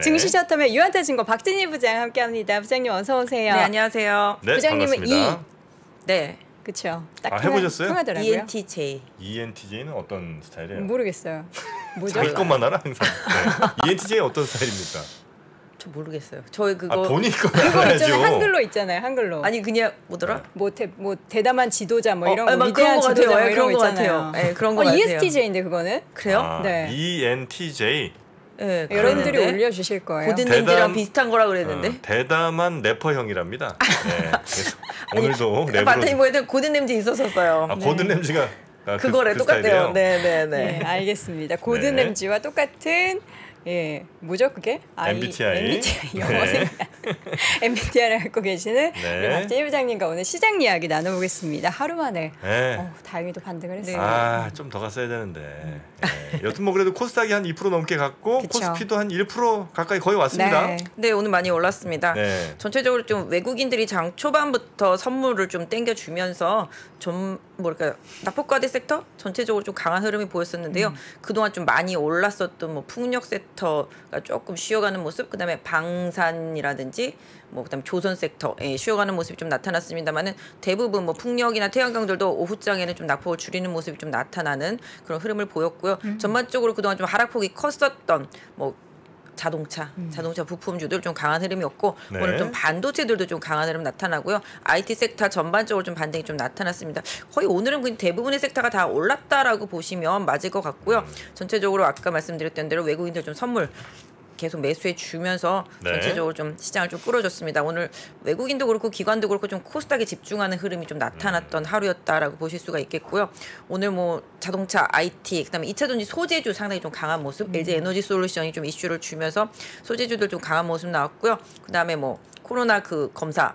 증시셔텀의 유한타증권 박진희 부장 함께합니다. 부장님 어서 오세요. 네, 안녕하세요. 네, 부장님은 반갑습니다. 네. 그렇죠. 해보셨어요? 통하더라고요. ENTJ. ENTJ는 어떤 스타일이에요? 모르겠어요. 뭐죠? 자기 것만 알아 항상. 네. ENTJ 어떤 스타일입니까? 저 모르겠어요. 저희 그거 본인 거 그거 알아야죠. 있잖아요. 한글로 있잖아요. 한글로. 아니 그냥 뭐더라? 뭐 대담한 지도자 뭐 이런 거 막 위대한 그런 거 지도자 같아요. 뭐 이런 거 그런 거 있잖아요. 같아요. 네, 그런 거 같아요. ESTJ인데 그거는 그래요? 네. ENTJ. 네, 여러분들이 그러는데 올려주실 거예요. 고든님들이랑 비슷한 거라 그랬는데. 대담한 래퍼형이랍니다. 네. 그래서 오늘도 랩으로. 봤더니 뭐든 고든님지 있었었어요. 고든 램지가 그거래 똑같대요. 네네네. 네, 알겠습니다. 고든 램지와 똑같은 뭐죠 그게? MBTI. 영어 생각. MBTI를 갖고 계시는 네. 우리 박진희 부장님과 오늘 시장 이야기 나눠보겠습니다. 하루 만에 네. 다행히도 반등을 했어요. 좀 더 갔어야 되는데. 네. 여튼 뭐 그래도 코스닥이 한 2% 넘게 갔고 그쵸. 코스피도 한 1% 가까이 거의 왔습니다. 네. 네, 오늘 많이 올랐습니다. 네. 전체적으로 좀 외국인들이 장 초반부터 선물을 좀 땡겨주면서 좀 뭐랄까요, 납폭과대 섹터 전체적으로 좀 강한 흐름이 보였었는데요. 그동안 좀 많이 올랐었던 뭐 풍력 섹터가 조금 쉬어가는 모습, 그다음에 방산이라든지 뭐 그다음에 조선 섹터에 쉬어가는 모습이 좀 나타났습니다만은 대부분 뭐 풍력이나 태양광들도 오후장에는 좀 낙폭을 줄이는 모습이 좀 나타나는 그런 흐름을 보였고요. 전반적으로 그동안 좀 하락폭이 컸었던 뭐 자동차 부품주들 좀 강한 흐름이었고 네. 오늘 좀 반도체들도 좀 강한 흐름 나타나고요. IT 섹터 전반적으로 좀 반등이 좀 나타났습니다. 거의 오늘은 그냥 대부분의 섹터가 다 올랐다라고 보시면 맞을 것 같고요. 전체적으로 아까 말씀드렸던 대로 외국인들 좀 선물 계속 매수해 주면서 네. 전체적으로 좀 시장을 좀 끌어줬습니다. 오늘 외국인도 그렇고 기관도 그렇고 좀 코스닥에 집중하는 흐름이 좀 나타났던 하루였다라고 보실 수가 있겠고요. 오늘 뭐 자동차, IT, 그다음에 2차 전지 소재주 상당히 좀 강한 모습, LG 에너지 솔루션이 좀 이슈를 주면서 소재주들 좀 강한 모습 나왔고요. 그다음에 뭐 코로나 그 검사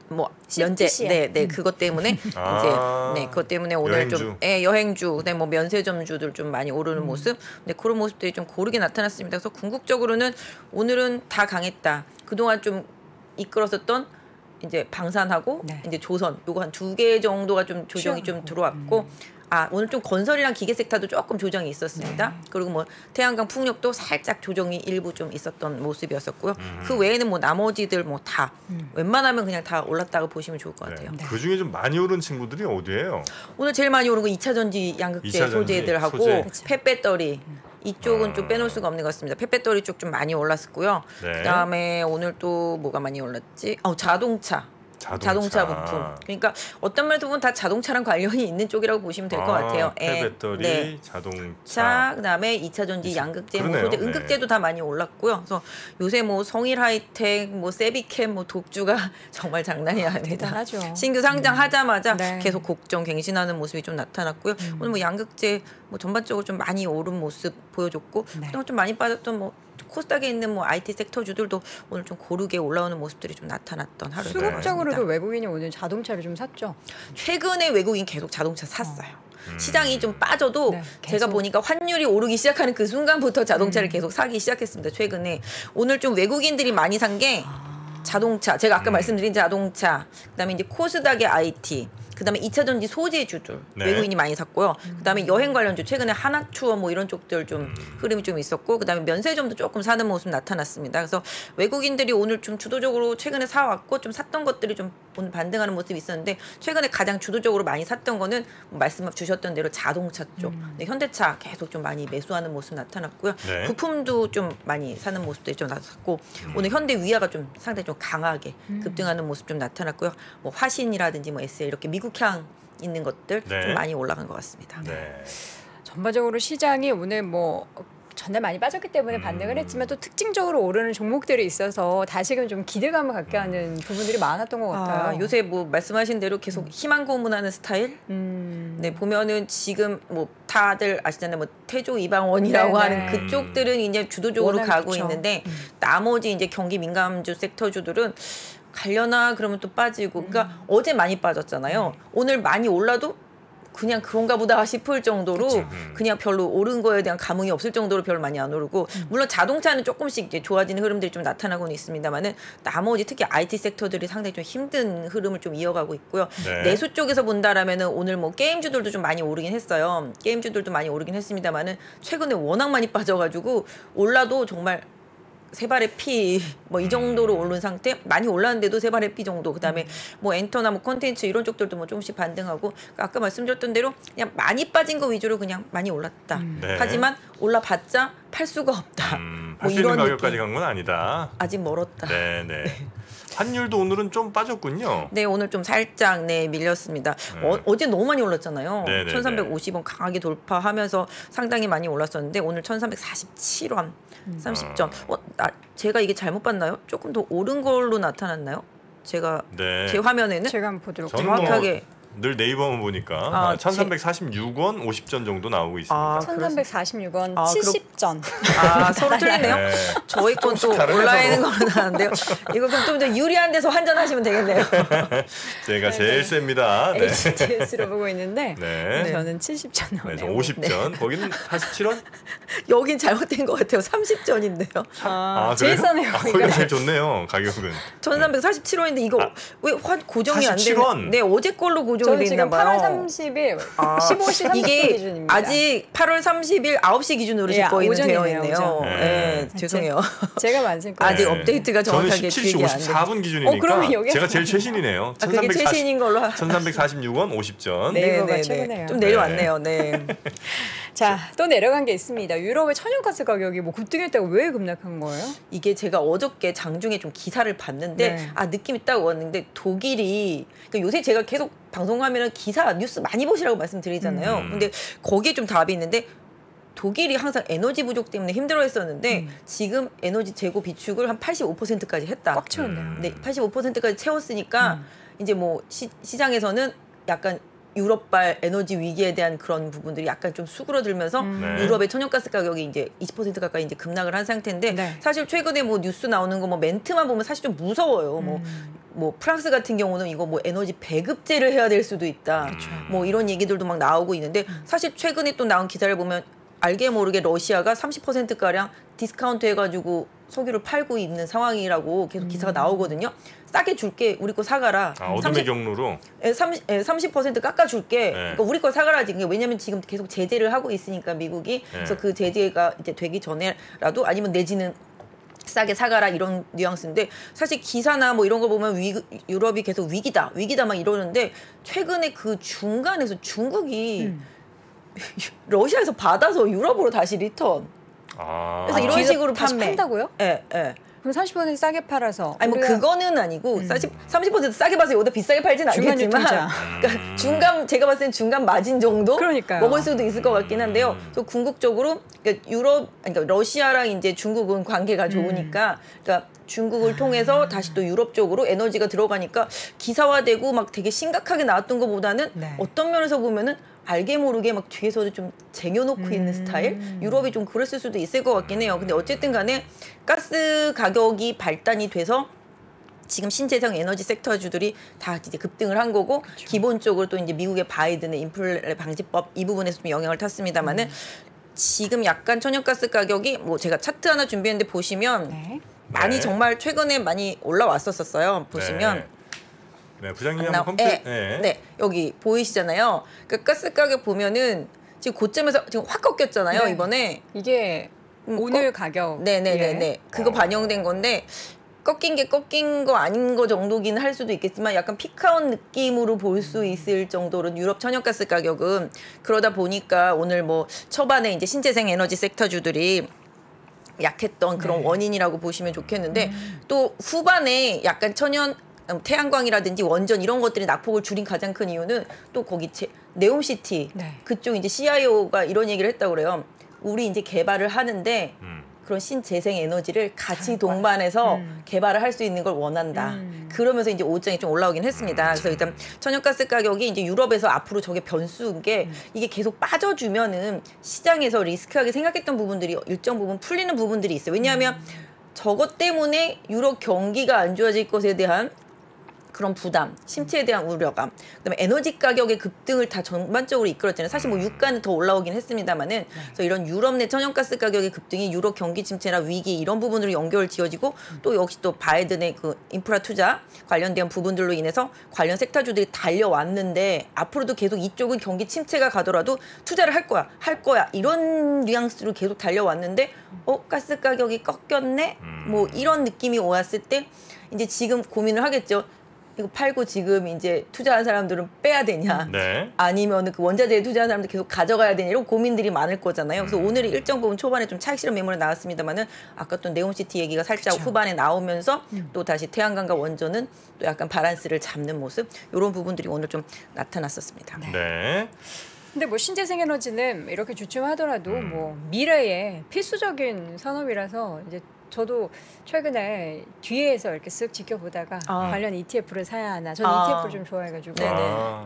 뭐 면제, 네, 그것 때문에 이제 그것 때문에 오늘 여행주. 좀 여행주, 그다음에 뭐 면세점주들 좀 많이 오르는 모습, 네, 그런 모습들이 좀 고르게 나타났습니다. 그래서 궁극적으로는 오늘은 다 강했다. 그동안 좀 이끌었었던 이제 방산하고 이제 조선 요거 한 2개 정도가 좀 조정이 좀 들어왔고. 오늘 좀 건설이랑 기계 섹터도 조금 조정이 있었습니다. 그리고 뭐 태양광 풍력도 살짝 조정이 일부 좀 있었던 모습이었었고요. 그 외에는 뭐 나머지들 뭐 다 웬만하면 그냥 다 올랐다고 보시면 좋을 것 같아요. 그 중에 좀 많이 오른 친구들이 어디예요? 오늘 제일 많이 오른 거 2차 전지 양극재 2차 전지 소재들하고 소재. 폐배터리 이쪽은 좀 빼놓을 수가 없는 것 같습니다. 폐배터리 쪽 좀 많이 올랐었고요. 네. 그다음에 오늘 또 뭐가 많이 올랐지? 자동차 부품. 그러니까 어떤 면에서 보면 다 자동차랑 관련이 있는 쪽이라고 보시면 될 것 같아요. 폐배터리, 자동차. 그다음에 2차 전지 양극재, 뭐 그러네요. 소재, 음극재도 다 많이 올랐고요. 그래서 요새 뭐 성일 하이텍, 뭐 세비캠, 뭐 독주가 정말 장난이 아닙니다. 대단하죠. 신규 상장하자마자 네. 계속 곡정 갱신하는 모습이 좀 나타났고요. 오늘 뭐 양극재 뭐 전반적으로 좀 많이 오른 모습 보여줬고, 그동안 좀 많이 빠졌던 뭐 코스닥에 있는 뭐 IT 섹터주들도 오늘 좀 고르게 올라오는 모습들이 좀 나타났던 하루였던 것 수급적으로도 같습니다. 외국인이 오늘 자동차를 좀 샀죠. 최근에 외국인 계속 자동차 샀어요. 시장이 좀 빠져도 네, 제가 계속. 보니까 환율이 오르기 시작하는 그 순간부터 자동차를 계속 사기 시작했습니다. 최근에 오늘 좀 외국인들이 많이 산 게 자동차, 제가 아까 말씀드린 자동차, 그다음에 이제 코스닥의 IT, 그다음에 2차 전지 소재주들 외국인이 많이 샀고요. 그다음에 여행 관련주 최근에 하나투어 뭐 이런 쪽들 좀 흐름이 좀 있었고, 그다음에 면세점도 조금 사는 모습 나타났습니다. 그래서 외국인들이 오늘 좀 주도적으로 최근에 사왔고 좀 샀던 것들이 좀 오늘 반등하는 모습이 있었는데, 최근에 가장 주도적으로 많이 샀던 거는 말씀 주셨던 대로 자동차 쪽, 네, 현대차 계속 좀 많이 매수하는 모습 나타났고요. 네. 부품도 좀 많이 사는 모습들이 좀 나타났고, 오늘 현대 위아가 좀 상당히 좀 강하게 급등하는 모습 좀 나타났고요. 뭐 화신이라든지 뭐 SL 이렇게 미국향 있는 것들 좀 많이 올라간 것 같습니다. 네. 전반적으로 시장이 오늘 뭐 전날 많이 빠졌기 때문에 반등을 했지만 또 특징적으로 오르는 종목들이 있어서 다시금 좀 기대감을 갖게 하는 부분들이 많았던 것 같아요. 요새 뭐 말씀하신 대로 계속 희망 고문하는 스타일. 네, 보면은 지금 뭐 다들 아시잖아요. 뭐 태조 이방원이라고 하는 그쪽들은 이제 주도적으로 가고 좋죠. 있는데, 나머지 이제 경기 민감주 섹터주들은 가려나 그러면 또 빠지고. 그러니까 어제 많이 빠졌잖아요. 오늘 많이 올라도 그냥 그런가 보다 싶을 정도로 그냥 별로 오른 거에 대한 감흥이 없을 정도로 별로 많이 안 오르고, 물론 자동차는 조금씩 이제 좋아지는 흐름들이 좀 나타나고는 있습니다만은 나머지 특히 IT 섹터들이 상당히 좀 힘든 흐름을 좀 이어가고 있고요. 내수 쪽에서 본다라면은 오늘 뭐 게임주들도 좀 많이 오르긴 했어요. 게임주들도 많이 오르긴 했습니다만은 최근에 워낙 많이 빠져가지고 올라도 정말 세 발의 피 뭐 이 정도로 오른 상태, 많이 올랐는데도 세 발의 피 정도. 그다음에 뭐 엔터나 뭐 콘텐츠 이런 쪽들도 뭐 조금씩 반등하고, 아까 말씀드렸던 대로 그냥 많이 빠진 거 위주로 그냥 많이 올랐다. 네. 하지만 올라봤자 팔 수가 없다. 팔 수 있는 가격까지 간 건 아니다. 아직 멀었다. 네네. 환율도 오늘은 좀 빠졌군요. 네, 오늘 좀 살짝 밀렸습니다. 어제 너무 많이 올랐잖아요. 네네네. 1350원 강하게 돌파하면서 상당히 많이 올랐었는데 오늘 1347원 30점. 제가 이게 잘못 봤나요? 조금 더 오른 걸로 나타났나요? 제가 네. 제 화면에는 제가 한번 보도록 저는 할게요. 정확하게 늘 네이버만 보니까 1346원 50전 정도 나오고 있습니다. 1346원 아, 70전. 서로 틀리네요. 네. 저희 건 또 다르네, 올라있는 서로. 걸로 나왔는데요. 이거 그럼 좀 더 유리한 데서 환전하시면 되겠네요. 제가 제일 셉니다. 네. HTS로 보고 있는데 네. 저는 70전 네, 나오네요. 저 50전. 거기는 47원? 여긴 잘못된 것 같아요. 30전인데요. 제일 그래요? 싸네요. 거기가 제일 좋네요. 가격은. 1347원인데 이거 왜 고정이 안 47원? 되는? 네, 어제 걸로 고정이 저는 돼 지금 있나 봐요. 8월 30일 15시 30분 이게 기준입니다. 아직 8월 30일 9시 기준으로 제 거에는 되어 오전이네요, 있네요. 오전. 네, 죄송해요. 제가 만진 거. 아직 네. 업데이트가 정확하게 저는 17시 기억이 안 돼요. 54분 기준이니까 그러면 여기서 제가 제일 최신이네요. 그게 최신인 걸로 1346원 50전. 네이버가 최근에요. 좀 내려왔네요. 네. 자, 또 내려간 게 있습니다. 유럽의 천연가스 가격이 뭐 급등했다고 왜 급락한 거예요? 이게 제가 어저께 장중에 좀 기사를 봤는데 네. 느낌이 딱 왔는데 독일이, 그러니까 요새 제가 계속 방송하면 기사 뉴스 많이 보시라고 말씀드리잖아요. 근데 거기에 좀 답이 있는데, 독일이 항상 에너지 부족 때문에 힘들어했었는데 지금 에너지 재고 비축을 한 85%까지 했다. 꽉 채웠네요. 네, 85%까지 채웠으니까 이제 뭐 시장에서는 약간 유럽발 에너지 위기에 대한 그런 부분들이 약간 좀 수그러들면서 네. 유럽의 천연가스 가격이 이제 20% 가까이 이제 급락을 한 상태인데, 네. 사실 최근에 뭐 뉴스 나오는 거 뭐 멘트만 보면 사실 좀 무서워요. 뭐 프랑스 같은 경우는 이거 뭐 에너지 배급제를 해야 될 수도 있다. 뭐 이런 얘기들도 막 나오고 있는데, 사실 최근에 또 나온 기사를 보면 알게 모르게 러시아가 30%가량 디스카운트 해가지고 석유를 팔고 있는 상황이라고 계속 기사가 나오거든요. 싸게 줄게, 우리 거 사가라. 어둠의 경로로. 30% 깎아줄게. 네. 그러니까 우리 거 사가라지. 왜냐면 지금 계속 제재를 하고 있으니까 미국이. 그래서 그 제재가 이제 되기 전에라도, 아니면 내지는 싸게 사가라, 이런 뉘앙스인데, 사실 기사나 뭐 이런 거 보면 유럽이 계속 위기다 막 이러는데, 최근에 그 중간에서 중국이 러시아에서 받아서 유럽으로 다시 리턴. 그래서 이런 뒤에서 식으로 다시 판매. 판다고요? 예, 예. 그럼 30% 싸게 팔아서. 아니 뭐 우리가 그거는 아니고 30% 싸게 봐서 여기다 비싸게 팔진 중간 않겠지만, 유통자. 그러니까 중간, 제가 봤을 땐 중간 마진 정도 그러니까요. 먹을 수도 있을 것 같긴 한데요. 또 궁극적으로 그러니까 러시아랑 이제 중국은 관계가 좋으니까, 그러니까 중국을 통해서 다시 또 유럽 쪽으로 에너지가 들어가니까 기사화되고 막 되게 심각하게 나왔던 것보다는 네. 어떤 면에서 보면은 알게 모르게 막 뒤에서도 좀 쟁여놓고 있는 스타일? 유럽이 좀 그랬을 수도 있을 것 같긴 해요. 근데 어쨌든 간에 가스 가격이 발단이 돼서 지금 신재생 에너지 섹터주들이 다 이제 급등을 한 거고, 기본적으로 또 이제 미국의 바이든의 인플레 방지법 이 부분에서 좀 영향을 탔습니다만은 지금 약간 천연가스 가격이, 뭐 제가 차트 하나 준비했는데 보시면 네. 많이 네. 정말 최근에 많이 올라왔었어요. 보시면 네, 부장님이 한번 컴퓨터. 네, 여기 보이시잖아요. 그러니까 가스 가격 보면은 지금 고점에서 지금 확 꺾였잖아요. 네. 이번에. 이게 오늘 가격. 네네네네. 그거 반영된 건데, 꺾인 거 아닌 거 정도긴 할 수도 있겠지만 약간 피크아웃 느낌으로 볼 수 있을 정도로 유럽 천연가스 가격은, 그러다 보니까 오늘 뭐 초반에 이제 신재생 에너지 섹터주들이 약했던 그런 원인이라고 보시면 좋겠는데, 또 후반에 약간 태양광이라든지 원전 이런 것들이 낙폭을 줄인 가장 큰 이유는 또 거기 네옴시티 그쪽 이제 CIO가 이런 얘기를 했다고 그래요. 우리 이제 개발을 하는데 그런 신재생 에너지를 같이 동반해서 개발을 할 수 있는 걸 원한다. 그러면서 이제 오장이 좀 올라오긴 했습니다. 그래서 일단 천연가스 가격이 이제 유럽에서 앞으로 저게 변수인 게, 이게 계속 빠져주면은 시장에서 리스크하게 생각했던 부분들이 일정 부분 풀리는 부분들이 있어요. 왜냐하면 저것 때문에 유럽 경기가 안 좋아질 것에 대한 그런 부담, 침체에 대한 우려감, 그다음에 에너지 가격의 급등을 다 전반적으로 이끌었잖아요. 사실 뭐 유가는 더 올라오긴 했습니다만은 그래서 이런 유럽 내 천연가스 가격의 급등이 유럽 경기 침체나 위기 이런 부분으로 연결 지어지고 또 역시 또 바이든의 그 인프라 투자 관련된 부분들로 인해서 관련 섹터주들이 달려왔는데 앞으로도 계속 이쪽은 경기 침체가 가더라도 투자를 할 거야 이런 뉘앙스로 계속 달려왔는데 가스 가격이 꺾였네 뭐 이런 느낌이 왔을 때 이제 지금 고민을 하겠죠. 이거 팔고 지금 이제 투자한 사람들은 빼야 되냐, 네. 아니면 그 원자재에 투자한 사람들 계속 가져가야 되냐 이런 고민들이 많을 거잖아요. 그래서 오늘이 일정 부분 초반에 좀 차익 실현 매물이 나왔습니다만은 아까 또 네옴시티 얘기가 살짝 그쵸. 후반에 나오면서 또 다시 태양광과 원전은 또 약간 바란스를 잡는 모습 이런 부분들이 오늘 좀 나타났었습니다. 네. 근데 뭐 신재생 에너지는 이렇게 주춤하더라도 뭐 미래의 필수적인 산업이라서 이제 저도 최근에 뒤에서 이렇게 쓱 지켜보다가 관련 ETF를 사야 하나. 저는 ETF를 좀 좋아해가지고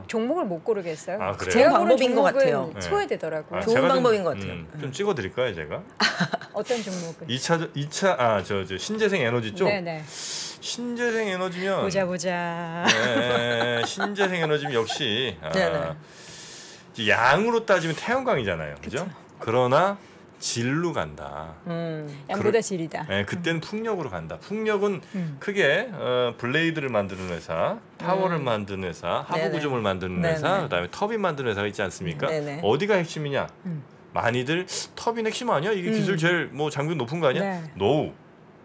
종목을 못 고르겠어요. 아, 그래요? 제가 좋은 방법인 것 같아요. 소외되더라고요. 좋은 제가 방법인 것 같아요. 좀 찍어드릴까요, 제가? 어떤 종목을? 2차 저 신재생 에너지 쪽. 네네. 신재생 에너지면 보자. 네, 신재생 에너지면 역시 네네. 이제 양으로 따지면 태양광이잖아요, 그죠? 그러나 질로 간다. 양보다 질이다. 네, 그때는 풍력으로 간다. 풍력은 크게 블레이드를 만드는 회사, 타워를 만드는 회사, 하부 네네. 구조물 만드는 네네. 회사, 그다음에 터빈 만드는 회사가 있지 않습니까? 네네. 어디가 핵심이냐? 많이들 터빈 핵심 아니야? 이게 기술 제일 뭐 장비 높은 거 아니야? 네. 노우.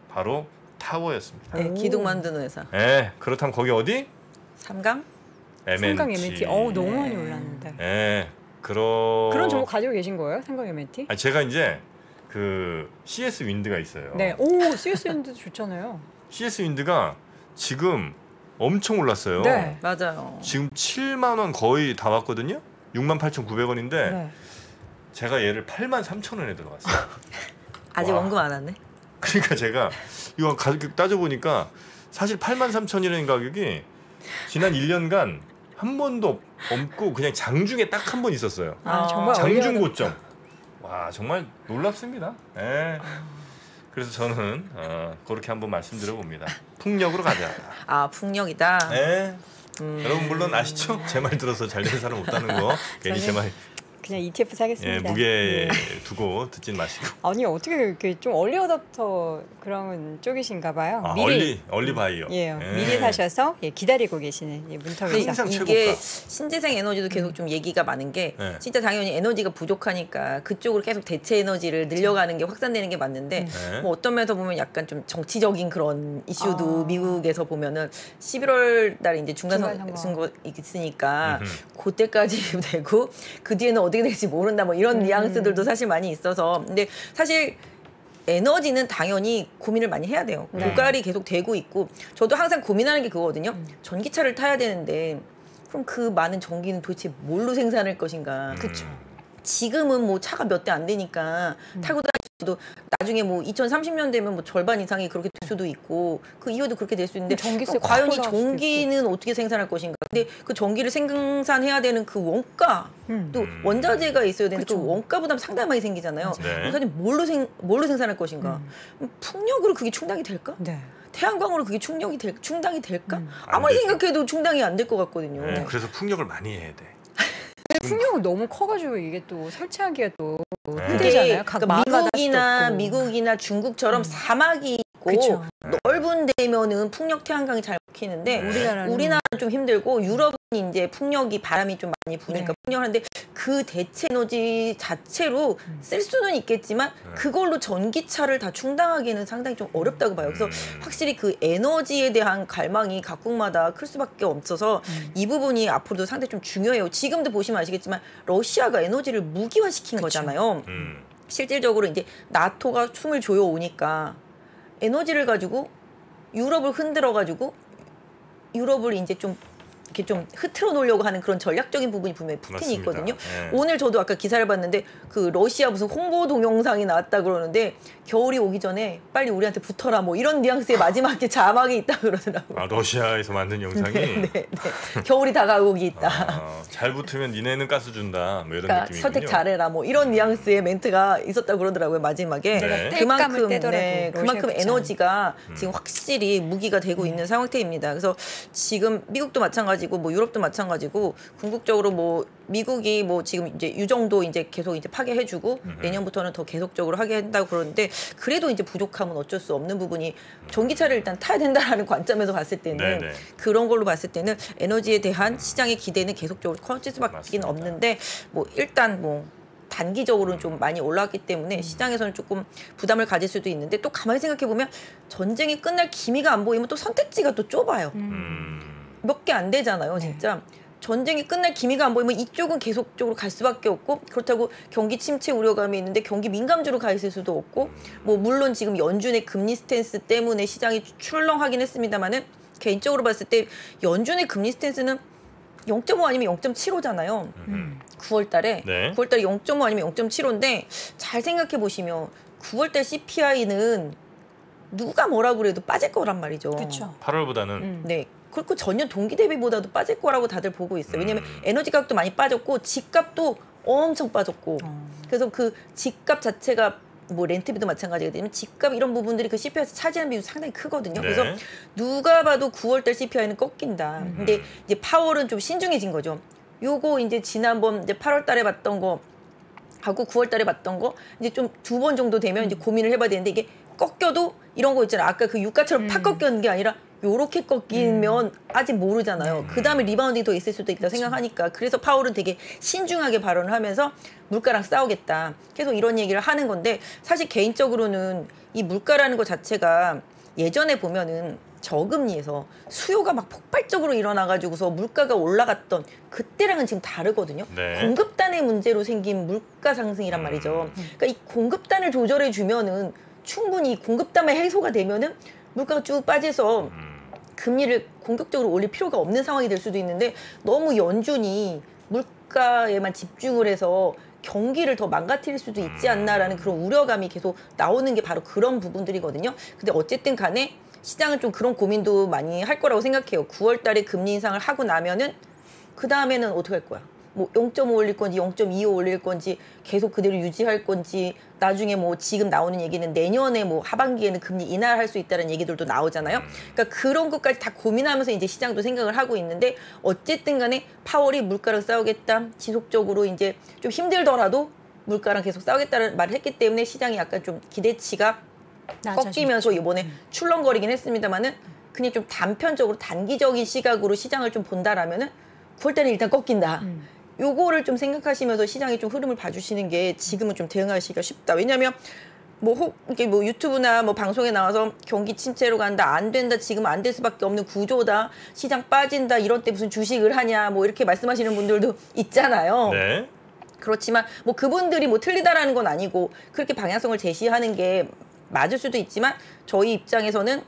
바로 타워였습니다. 네, 기둥 만드는 회사. 네, 그렇다면 거기 어디? 삼강? 삼강 MNT. 너무 많이 올랐는데. 네, 그런 종목 가지고 계신 거예요? 삼강 MNT? 제가 이제 그 CS 윈드가 있어요. 네. CS 윈드도 좋잖아요. CS 윈드가 지금 엄청 올랐어요. 네. 맞아요. 지금 7만 원 거의 다 왔거든요. 68,900원인데 네. 제가 얘를 83,000원에 들어갔어요. 아직 와. 원금 안 왔네. 그러니까 제가 이거 가격 따져보니까 사실 83,000원이라는 가격이 지난 1년간 한 번도 없고 그냥 장중에 딱 한 번 있었어요. 정말 장중 고점. 와 정말 놀랍습니다. 네. 그래서 저는 그렇게 한번 말씀드려 봅니다. 풍력으로 가자. 풍력이다. 네. 여러분 물론 아시죠? 제 말 들어서 잘 되는 사람 없다는 거. 괜히 제 말 그냥 ETF 사겠습니다. 무게 두고 듣진 마시고. 아니 어떻게 이렇게 좀 얼리 어답터 그런 쪽이신가 봐요. 얼리 바이어. 미리 사셔서 기다리고 계시는 문턱에서. 항상 이게 최고가. 신재생 에너지도 계속 좀 얘기가 많은 게 진짜 당연히 에너지가 부족하니까 그쪽으로 계속 대체 에너지를 늘려가는 게 확산되는 게 맞는데 뭐 어떤 면에서 보면 약간 좀 정치적인 그런 이슈도 미국에서 보면은 11월 달에 이제 중간 선거 있으니까 그때까지 되고 그 뒤에는 어떻게 될지 모른다 뭐 이런 뉘앙스들도 사실 많이 있어서 근데 사실 에너지는 당연히 고민을 많이 해야 돼요. 고갈이 계속 되고 있고 저도 항상 고민하는 게 그거거든요. 전기차를 타야 되는데 그럼 그 많은 전기는 도대체 뭘로 생산할 것인가. 그렇죠. 지금은 뭐 차가 몇 대 안 되니까 타고 다니도 나중에 뭐 2030년 되면 뭐 절반 이상이 그렇게 될 수도 있고 그 이후에도 그렇게 될 수 있는데 전기세 과연 이 확 전기는 어떻게 생산할 것인가. 근데 그 전기를 생산해야 되는 그 원가 또 원자재가 있어야 되는데 그 원가 부담 상당히 많이 생기잖아요. 네. 사실 뭘로 생산할 것인가. 풍력으로 그게 충당이 될까? 네. 태양광으로 그게 충당이 될까? 아무리 생각해도 충당이 안 될 것 같거든요. 네, 그래서 풍력을 많이 해야 돼. 풍력은 너무 커가지고 이게 또 설치하기가 또 그게 힘들잖아요. 그러니까 미국이나 중국처럼 사막이 있고 그쵸. 넓은 데면은 풍력 태양광이 잘 먹히는데 우리나라는 좀 힘들고 유럽은 이제 풍력이 바람이 좀 많이 부니까 풍력하는데 그 대체 에너지 자체로 쓸 수는 있겠지만 그걸로 전기차를 다 충당하기는 상당히 좀 어렵다고 봐요. 그래서 확실히 그 에너지에 대한 갈망이 각국마다 클 수밖에 없어서 이 부분이 앞으로도 상당히 좀 중요해요. 지금도 보시면 아시겠지만 러시아가 에너지를 무기화시킨 거잖아요. 실질적으로 이제 나토가 숨을 조여 오니까 에너지를 가지고 유럽을 흔들어 가지고 유럽을 이제 좀 이렇게 좀 흐트러 놓으려고 하는 그런 전략적인 부분이 분명히 푸틴이 맞습니다. 있거든요. 네. 오늘 저도 아까 기사를 봤는데 그 러시아 무슨 홍보 동영상이 나왔다 그러는데 겨울이 오기 전에 빨리 우리한테 붙어라 뭐 이런 뉘앙스의 마지막에 자막이 있다 그러더라고요. 아 러시아에서 만든 영상이 네. 겨울이 다가오기 있다. 잘 붙으면 니네는 가스 준다. 뭐 이런 그러니까 느낌이군요. 선택 잘해라 뭐 이런 뉘앙스의 멘트가 있었다 그러더라고요 마지막에. 네. 그만큼 떼더라고요, 그만큼 러시아 에너지가 지금 확실히 무기가 되고 있는 상태입니다. 그래서 지금 미국도 마찬가지고 뭐 유럽도 마찬가지고 궁극적으로 뭐 미국이 뭐 지금 이제 유정도 이제 계속 이제 파괴해주고 내년부터는 더 계속적으로 하게 한다고 그러는데 그래도 이제 부족함은 어쩔 수 없는 부분이 전기차를 일단 타야 된다라는 관점에서 봤을 때는 네네. 그런 걸로 봤을 때는 에너지에 대한 시장의 기대는 계속적으로 커질 수밖에 맞습니다. 없는데 뭐 일단 뭐 단기적으로는 좀 많이 올라왔기 때문에 시장에서는 조금 부담을 가질 수도 있는데 또 가만히 생각해 보면 전쟁이 끝날 기미가 안 보이면 또 선택지가 또 좁아요. 몇 개 안 되잖아요, 진짜. 전쟁이 끝날 기미가 안 보이면 이쪽은 계속적으로 갈 수밖에 없고 그렇다고 경기 침체 우려감이 있는데 경기 민감주로 가 있을 수도 없고 뭐 물론 지금 연준의 금리 스탠스 때문에 시장이 출렁하긴 했습니다만은 개인적으로 봤을 때 연준의 금리 스탠스는 0.5 아니면 0.75잖아요. 9월 달에. 네. 9월 달에 0.5 아니면 0.75인데 잘 생각해 보시면 9월 달 CPI는 누가 뭐라고 그래도 빠질 거란 말이죠. 그렇죠. 8월보다는 네. 그리고 전년 동기 대비보다도 빠질 거라고 다들 보고 있어요. 왜냐하면 에너지 가격도 많이 빠졌고 집값도 엄청 빠졌고 그래서 그 집값 자체가 뭐 렌트비도 마찬가지거든요. 집값 이런 부분들이 그 CPI에서 차지하는 비율이 상당히 크거든요. 네. 그래서 누가 봐도 9월달 CPI는 꺾인다. 근데 이제 파월은 좀 신중해진 거죠. 요거 이제 지난번 이제 8월달에 봤던 거 하고 9월달에 봤던 거 이제 좀 2번 정도 되면 이제 고민을 해봐야 되는데 이게 꺾여도 이런 거 있잖아요. 아까 그 유가처럼 팍 꺾였는 게 아니라 요렇게 꺾이면 아직 모르잖아요. 그 다음에 리바운딩이 더 있을 수도 있다 생각하니까 그래서 파월은 되게 신중하게 발언을 하면서 물가랑 싸우겠다. 계속 이런 얘기를 하는 건데 사실 개인적으로는 이 물가라는 것 자체가 예전에 보면은 저금리에서 수요가 막 폭발적으로 일어나가지고서 물가가 올라갔던 그때랑은 지금 다르거든요. 네. 공급단의 문제로 생긴 물가 상승이란 말이죠. 그러니까 이 공급단을 조절해 주면은 충분히 공급단만 해소가 되면은 물가가 쭉 빠져서 금리를 공격적으로 올릴 필요가 없는 상황이 될 수도 있는데 너무 연준이 물가에만 집중을 해서 경기를 더 망가뜨릴 수도 있지 않나라는 그런 우려감이 계속 나오는 게 바로 그런 부분들이거든요. 근데 어쨌든 간에 시장은 좀 그런 고민도 많이 할 거라고 생각해요. 9월 달에 금리 인상을 하고 나면은 그 다음에는 어떻게 할 거야? 뭐 0.5 올릴 건지 0.25 올릴 건지 계속 그대로 유지할 건지 나중에 뭐 지금 나오는 얘기는 내년에 뭐 하반기에는 금리 인하할 수 있다는 얘기들도 나오잖아요. 그러니까 그런 것까지 다 고민하면서 이제 시장도 생각을 하고 있는데 어쨌든 간에 파월이 물가랑 싸우겠다. 지속적으로 이제 좀 힘들더라도 물가랑 계속 싸우겠다는 말을 했기 때문에 시장이 약간 좀 기대치가 꺾이면서 이번에 출렁거리긴 했습니다만은 그냥 좀 단편적으로 단기적인 시각으로 시장을 좀 본다라면은 9월 달에 일단 꺾인다. 요거를 좀 생각하시면서 시장의 좀 흐름을 봐주시는 게 지금은 좀 대응하시기가 쉽다. 왜냐하면 이게 뭐 유튜브나 뭐 방송에 나와서 경기 침체로 간다, 안 된다, 지금 안 될 수밖에 없는 구조다, 시장 빠진다, 이럴 때 무슨 주식을 하냐, 뭐 이렇게 말씀하시는 분들도 있잖아요. 네. 그렇지만 뭐 그분들이 뭐 틀리다라는 건 아니고 그렇게 방향성을 제시하는 게 맞을 수도 있지만 저희 입장에서는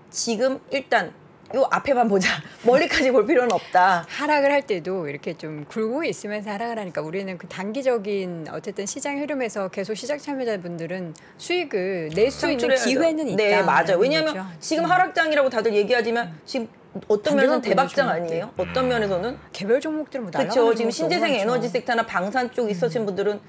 지금 일단 요 앞에만 보자. 멀리까지 볼 필요는 없다. 하락을 할 때도 이렇게 좀 굴고 있으면서 하락을 하니까 우리는 그 단기적인 어쨌든 시장 흐름에서 계속 시장 참여자분들은 수익을 낼 수 있는 기회는 있다. 네, 맞아요. 왜냐하면 지금 하락장이라고 다들 얘기하지만 지금 어떤 면에서는 대박장 아니에요? 어떤 면에서는 개별 종목들은 뭐 날아가는 그렇죠. 지금 종목도 신재생 너무 에너지 많죠. 섹터나 방산 쪽 있으신 분들은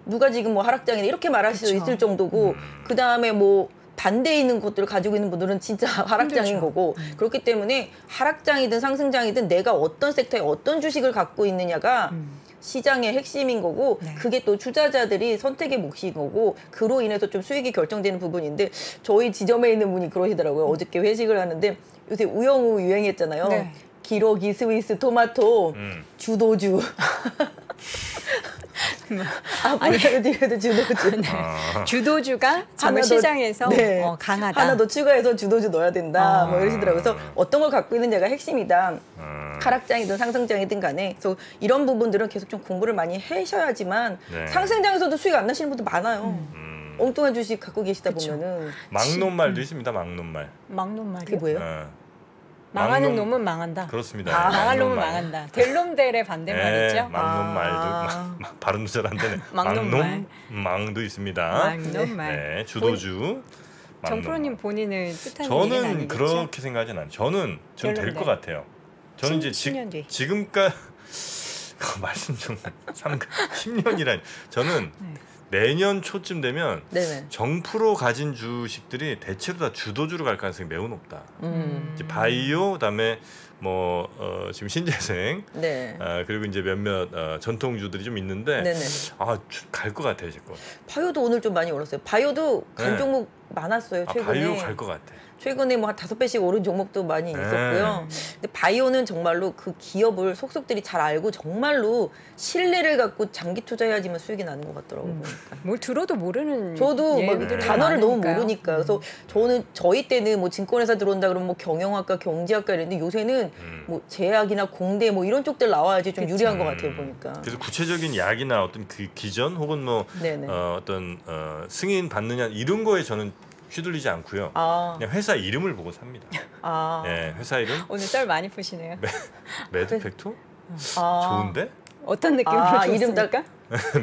누가 지금 뭐 하락장이다 이렇게 말할 수 그쵸. 있을 정도고 그 다음에 뭐 반대에 있는 것들을 가지고 있는 분들은 진짜 하락장인 힘들죠. 거고 그렇기 때문에 하락장이든 상승장이든 내가 어떤 섹터에 어떤 주식을 갖고 있느냐가 시장의 핵심인 거고 네. 그게 또 투자자들이 선택의 몫인 거고 그로 인해서 좀 수익이 결정되는 부분인데 저희 지점에 있는 분이 그러시더라고요. 어저께 회식을 하는데 요새 우영우 유행했잖아요. 네. 기러기, 스위스, 토마토, 주도주. 앞으로 뒤에도 주도주. 주도주가 지금 하나 더- 시장에서 네. 강하다. 하나 더 추가해서 주도주 넣어야 된다. 뭐 이러시더라고요. 그래서 어떤 걸 갖고 있느냐가 핵심이다. 하락장이든 상승장이든 간에. 그래서 이런 부분들은 계속 좀 공부를 많이 하셔야지만 네. 상승장에서도 수익 안 나시는 분들 많아요. 엉뚱한 주식 갖고 계시다 그쵸. 보면은. 막론말도 있습니다. 막론말. 막론말이요. 그게 뭐예요? 어. 망하는 놈은 망한다. 그렇습니다. 망할 막놈 놈은 말. 망한다. 될놈델의 반대말이죠. 막놈 말도 발음도 잘 안 되네. 막놈 망도 있습니다. 막놈말. 네, 주도주. 정프로님 본인을 뜻하는 얘기는 저는 아니겠죠? 그렇게 생각하진 않아요. 저는 될 것 같아요. 저는 이제 10년 뒤. 지금까지 말씀 좀 10년이라니. 저는 네. 내년 초쯤 되면 네네. 정프로 가진 주식들이 대체로 다 주도주로 갈 가능성이 매우 높다. 이제 바이오, 그다음에 지금 신재생, 네. 그리고 이제 몇몇 전통주들이 좀 있는데 네네. 갈 것 같아요 지금. 바이오도 오늘 좀 많이 올랐어요. 바이오도 간 네. 종목 많았어요 최근에. 바이오 갈 것 같아. 최근에 뭐 한 5배씩 오른 종목도 많이 있었고요. 근데 바이오는 정말로 그 기업을 속속들이 잘 알고 정말로 신뢰를 갖고 장기 투자해야지만 수익이 나는 것 같더라고요. 보니까. 뭘 들어도 모르는 저도 막 예들이 단어를 너무 많으니까요. 모르니까. 그래서 저희 때는 뭐 증권회사 들어온다 그러면 뭐 경영학과, 경제학과 이랬는데 요새는 뭐 제약이나 공대 뭐 이런 쪽들 나와야지 좀 유리한 것 같아요 보니까. 그래서 구체적인 약이나 어떤 그 기전 혹은 네네. 어떤 승인 받느냐 이런 거에 저는 휘둘리지 않고요. 그냥 회사 이름을 보고 삽니다. 네, 회사 이름 오늘 썰 많이 푸시네요. 매드팩토? 좋은데? 어떤 느낌으로 이름 좋습니까?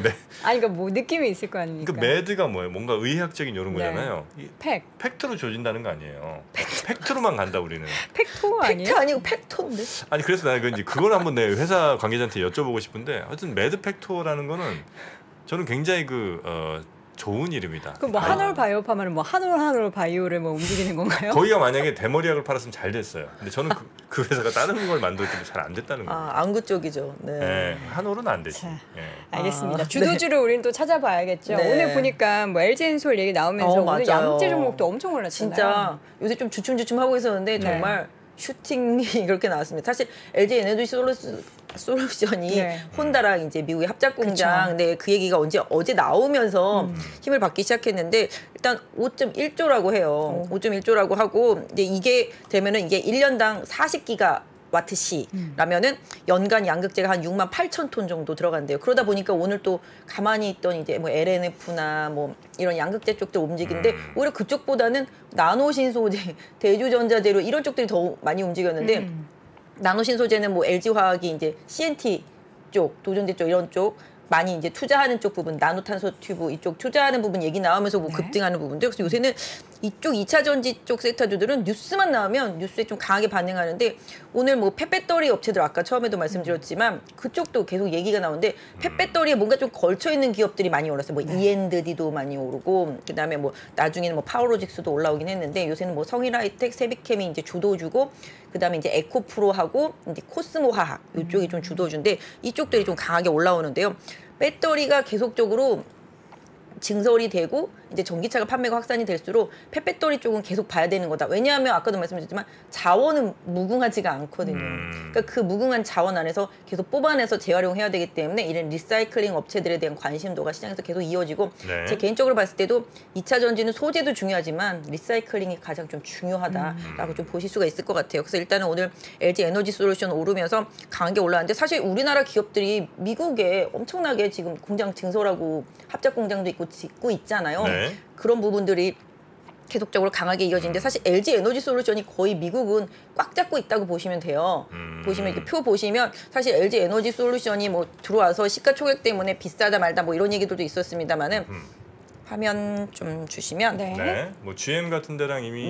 네. 아니 그러니까 뭐 느낌이 있을 거 아닙니까? 그 매드가 뭐예요? 뭔가 의학적인 이런 네. 거잖아요. 팩. 팩트로 조진다는 거 아니에요. 팩트로만 간다 우리는. 팩토 아니에요? 팩트 아니고 팩토인데. 아니 그래서 나는 그걸 한번 내 회사 관계자한테 여쭤보고 싶은데 하여튼 매드팩토라는 거는 저는 굉장히 좋은 이름이다. 그럼 뭐 한올 바이오파마는 뭐 한올 바이오를 뭐 움직이는 건가요? 거기가 만약에 대머리약을 팔았으면 잘 됐어요. 근데 저는 그 회사가 다른 걸 만들었기 때문에 잘 안 됐다는 거예요. 안구 쪽이죠. 네. 네, 한올은 안 되지. 자, 네. 알겠습니다. 주도주를 우리는 또 찾아봐야겠죠. 네. 오늘 보니까 뭐 LG엔솔 얘기 나오면서 오늘 맞아요. 양재 종목도 엄청 올랐잖아요. 진짜 요새 좀 주춤주춤 하고 있었는데 정말 슈팅이 그렇게 나왔습니다. 사실 LG 에너지 솔루션이 네. 혼다랑 이제 미국의 합작 공장, 그 얘기가 어제 나오면서 힘을 받기 시작했는데 일단 5.1조라고 해요. 5.1조라고 하고 이제 이게 되면은 이게 1년당 40기가 와트시라면은 연간 양극재가 한 6만 8천 톤 정도 들어간대요. 그러다 보니까 오늘 또 가만히 있던 이제 뭐 LNF나 뭐 이런 양극재 쪽들 움직이는데 오히려 그쪽보다는 나노신소재, 대주전자재료 이런 쪽들이 더 많이 움직였는데 나노신소재는 뭐 LG화학이 이제 CNT 쪽, 도전제 쪽 이런 쪽 많이 이제 투자하는 쪽 부분, 나노탄소 튜브 이쪽 투자하는 부분 얘기 나오면서 뭐 급등하는 부분들. 그래서 요새는 이쪽 2차 전지 쪽 섹터주들은 뉴스만 나오면 뉴스에 좀 강하게 반응하는데 오늘 뭐 폐배터리 업체들 아까 처음에도 말씀드렸지만 그쪽도 계속 얘기가 나오는데 폐배터리에 뭔가 좀 걸쳐 있는 기업들이 많이 올랐어요. 뭐 E&D도 많이 오르고 그다음에 뭐 나중에는 뭐 파워로직스도 올라오긴 했는데 요새는 뭐 성일하이텍, 세비캠이 이제 주도주고 그다음에 이제 에코프로하고 이제 코스모화학 이쪽이 좀 주도주인데 이쪽들이 좀 강하게 올라오는데요. 배터리가 계속적으로 증설이 되고 이제 전기차가 판매가 확산이 될수록 폐배터리 쪽은 계속 봐야 되는 거다. 왜냐하면 아까도 말씀드렸지만 자원은 무궁하지가 않거든요. 그러니까 그 무궁한 자원 안에서 계속 뽑아내서 재활용해야 되기 때문에 이런 리사이클링 업체들에 대한 관심도가 시장에서 계속 이어지고 제 개인적으로 봤을 때도 2차 전지는 소재도 중요하지만 리사이클링이 가장 좀 중요하다라고 좀 보실 수가 있을 것 같아요. 그래서 일단은 오늘 LG 에너지 솔루션 오르면서 강하게 올라왔는데 사실 우리나라 기업들이 미국에 엄청나게 지금 공장 증설하고 합작 공장도 있고 짓고 있잖아요. 네. 그런 부분들이 계속적으로 강하게 이어지는데 사실 LG 에너지 솔루션이 거의 미국은 꽉 잡고 있다고 보시면 돼요. 보시면 이렇게 표 보시면 사실 LG 에너지 솔루션이 뭐 들어와서 시가총액 때문에 비싸다 말다 뭐 이런 얘기들도 있었습니다만은 화면 좀 주시면 네. 뭐 GM 같은 데랑 이미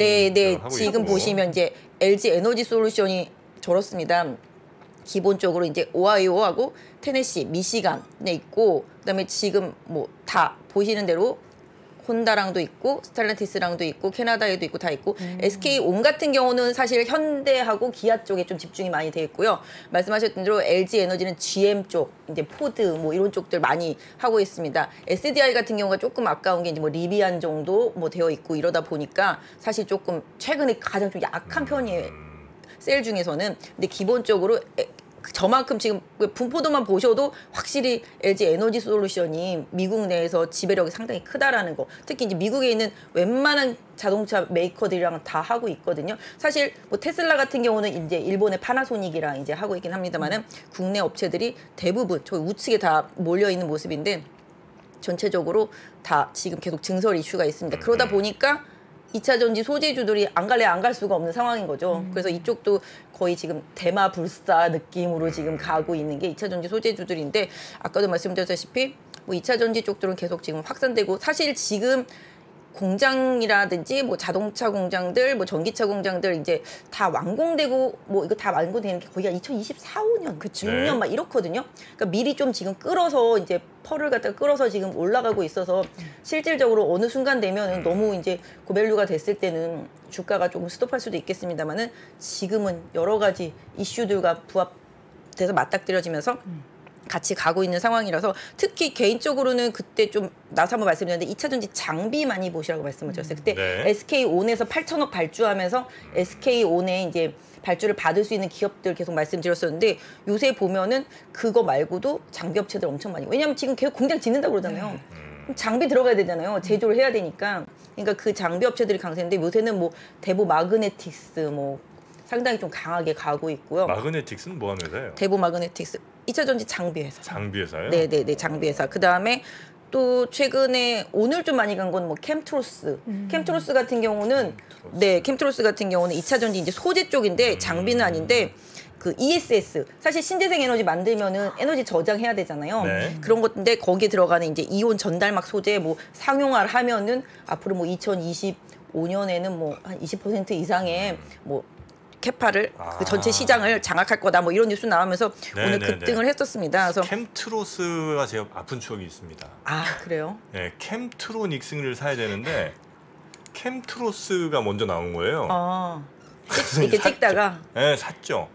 하고 지금 있고. 보시면 이제 LG 에너지 솔루션이 저렇습니다. 기본적으로 이제 오하이오하고 테네시, 미시간에 있고 그다음에 지금 뭐 다 보시는 대로 혼다랑도 있고 스텔란티스랑도 있고 캐나다에도 있고 다 있고 SK온 같은 경우는 사실 현대하고 기아 쪽에 좀 집중이 많이 돼 있고요. 말씀하셨던 대로 LG 에너지는 GM 쪽, 이제 포드 뭐 이런 쪽들 많이 하고 있습니다. SDI 같은 경우가 조금 아까운 게 이제 뭐 리비안 정도 뭐 되어 있고 이러다 보니까 사실 조금 최근에 가장 좀 약한 편이에요. 셀 중에서는. 근데 기본적으로 저만큼 지금 분포도만 보셔도 확실히 LG 에너지 솔루션이 미국 내에서 지배력이 상당히 크다라는 거. 특히 이제 미국에 있는 웬만한 자동차 메이커들이랑 다 하고 있거든요. 사실 뭐 테슬라 같은 경우는 이제 일본의 파나소닉이랑 이제 하고 있긴 합니다만은 국내 업체들이 대부분 저희 우측에 다 몰려 있는 모습인데 전체적으로 다 지금 계속 증설 이슈가 있습니다. 그러다 보니까 2차 전지 소재주들이 안 갈래 안 갈 수가 없는 상황인 거죠. 그래서 이쪽도 거의 지금 대마불사 느낌으로 지금 가고 있는 게 2차 전지 소재주들인데 아까도 말씀드렸다시피 뭐 2차 전지 쪽들은 계속 지금 확산되고 사실 지금 공장이라든지 뭐 자동차 공장들, 뭐 전기차 공장들 이제 다 완공되고 뭐 이거 다 완공되는 게 거의 2024, 5년, 그 6년 막 이렇거든요. 그러니까 미리 좀 지금 끌어서 이제 펄을 갖다가 끌어서 지금 올라가고 있어서 실질적으로 어느 순간 되면은 너무 이제 고밸류가 됐을 때는 주가가 조금 스톱할 수도 있겠습니다만은 지금은 여러 가지 이슈들과 부합돼서 맞닥뜨려지면서 같이 가고 있는 상황이라서 특히 개인적으로는 그때 좀 나서 한번 말씀드렸는데 2차 전지 장비 많이 보시라고 말씀을 드렸어요. 그때 네. SK온에서 8천억 발주하면서 SK온에 이제 발주를 받을 수 있는 기업들 계속 말씀드렸었는데 요새 보면은 그거 말고도 장비 업체들 엄청 많이. 왜냐하면 지금 계속 공장 짓는다고 그러잖아요. 장비 들어가야 되잖아요. 제조를 해야 되니까. 그러니까 그 장비 업체들이 강세인데 요새는 뭐 대보 마그네틱스 뭐 상당히 좀 강하게 가고 있고요. 마그네틱스는 뭐 하는 회사예요? 대보 마그네틱스 2차 전지 장비 회사. 장비 회사요? 네네네 장비 회사. 그 다음에 또 최근에 오늘 좀 많이 간 건 뭐 캠트로스. 캠트로스 같은 경우는 캠트로스 같은 경우는 2차 전지 이제 소재 쪽인데 장비는 아닌데 그 ESS 사실 신재생 에너지 만들면은 에너지 저장해야 되잖아요. 네. 그런 것인데 거기에 들어가는 이제 이온 전달막 소재 뭐 상용화를 하면은 앞으로 뭐 2025년에는 뭐 한 20% 이상의 뭐 캐파를 그 전체 시장을 장악할 거다 뭐 이런 뉴스 나오면서 오늘 급등을 했었습니다. 그래서 캠트로스가 제가 아픈 추억이 있습니다. 아 그래요? 네, 캠트로닉스를 사야 되는데 캠트로스가 먼저 나온 거예요. 이렇게 찍다가 네, 샀죠.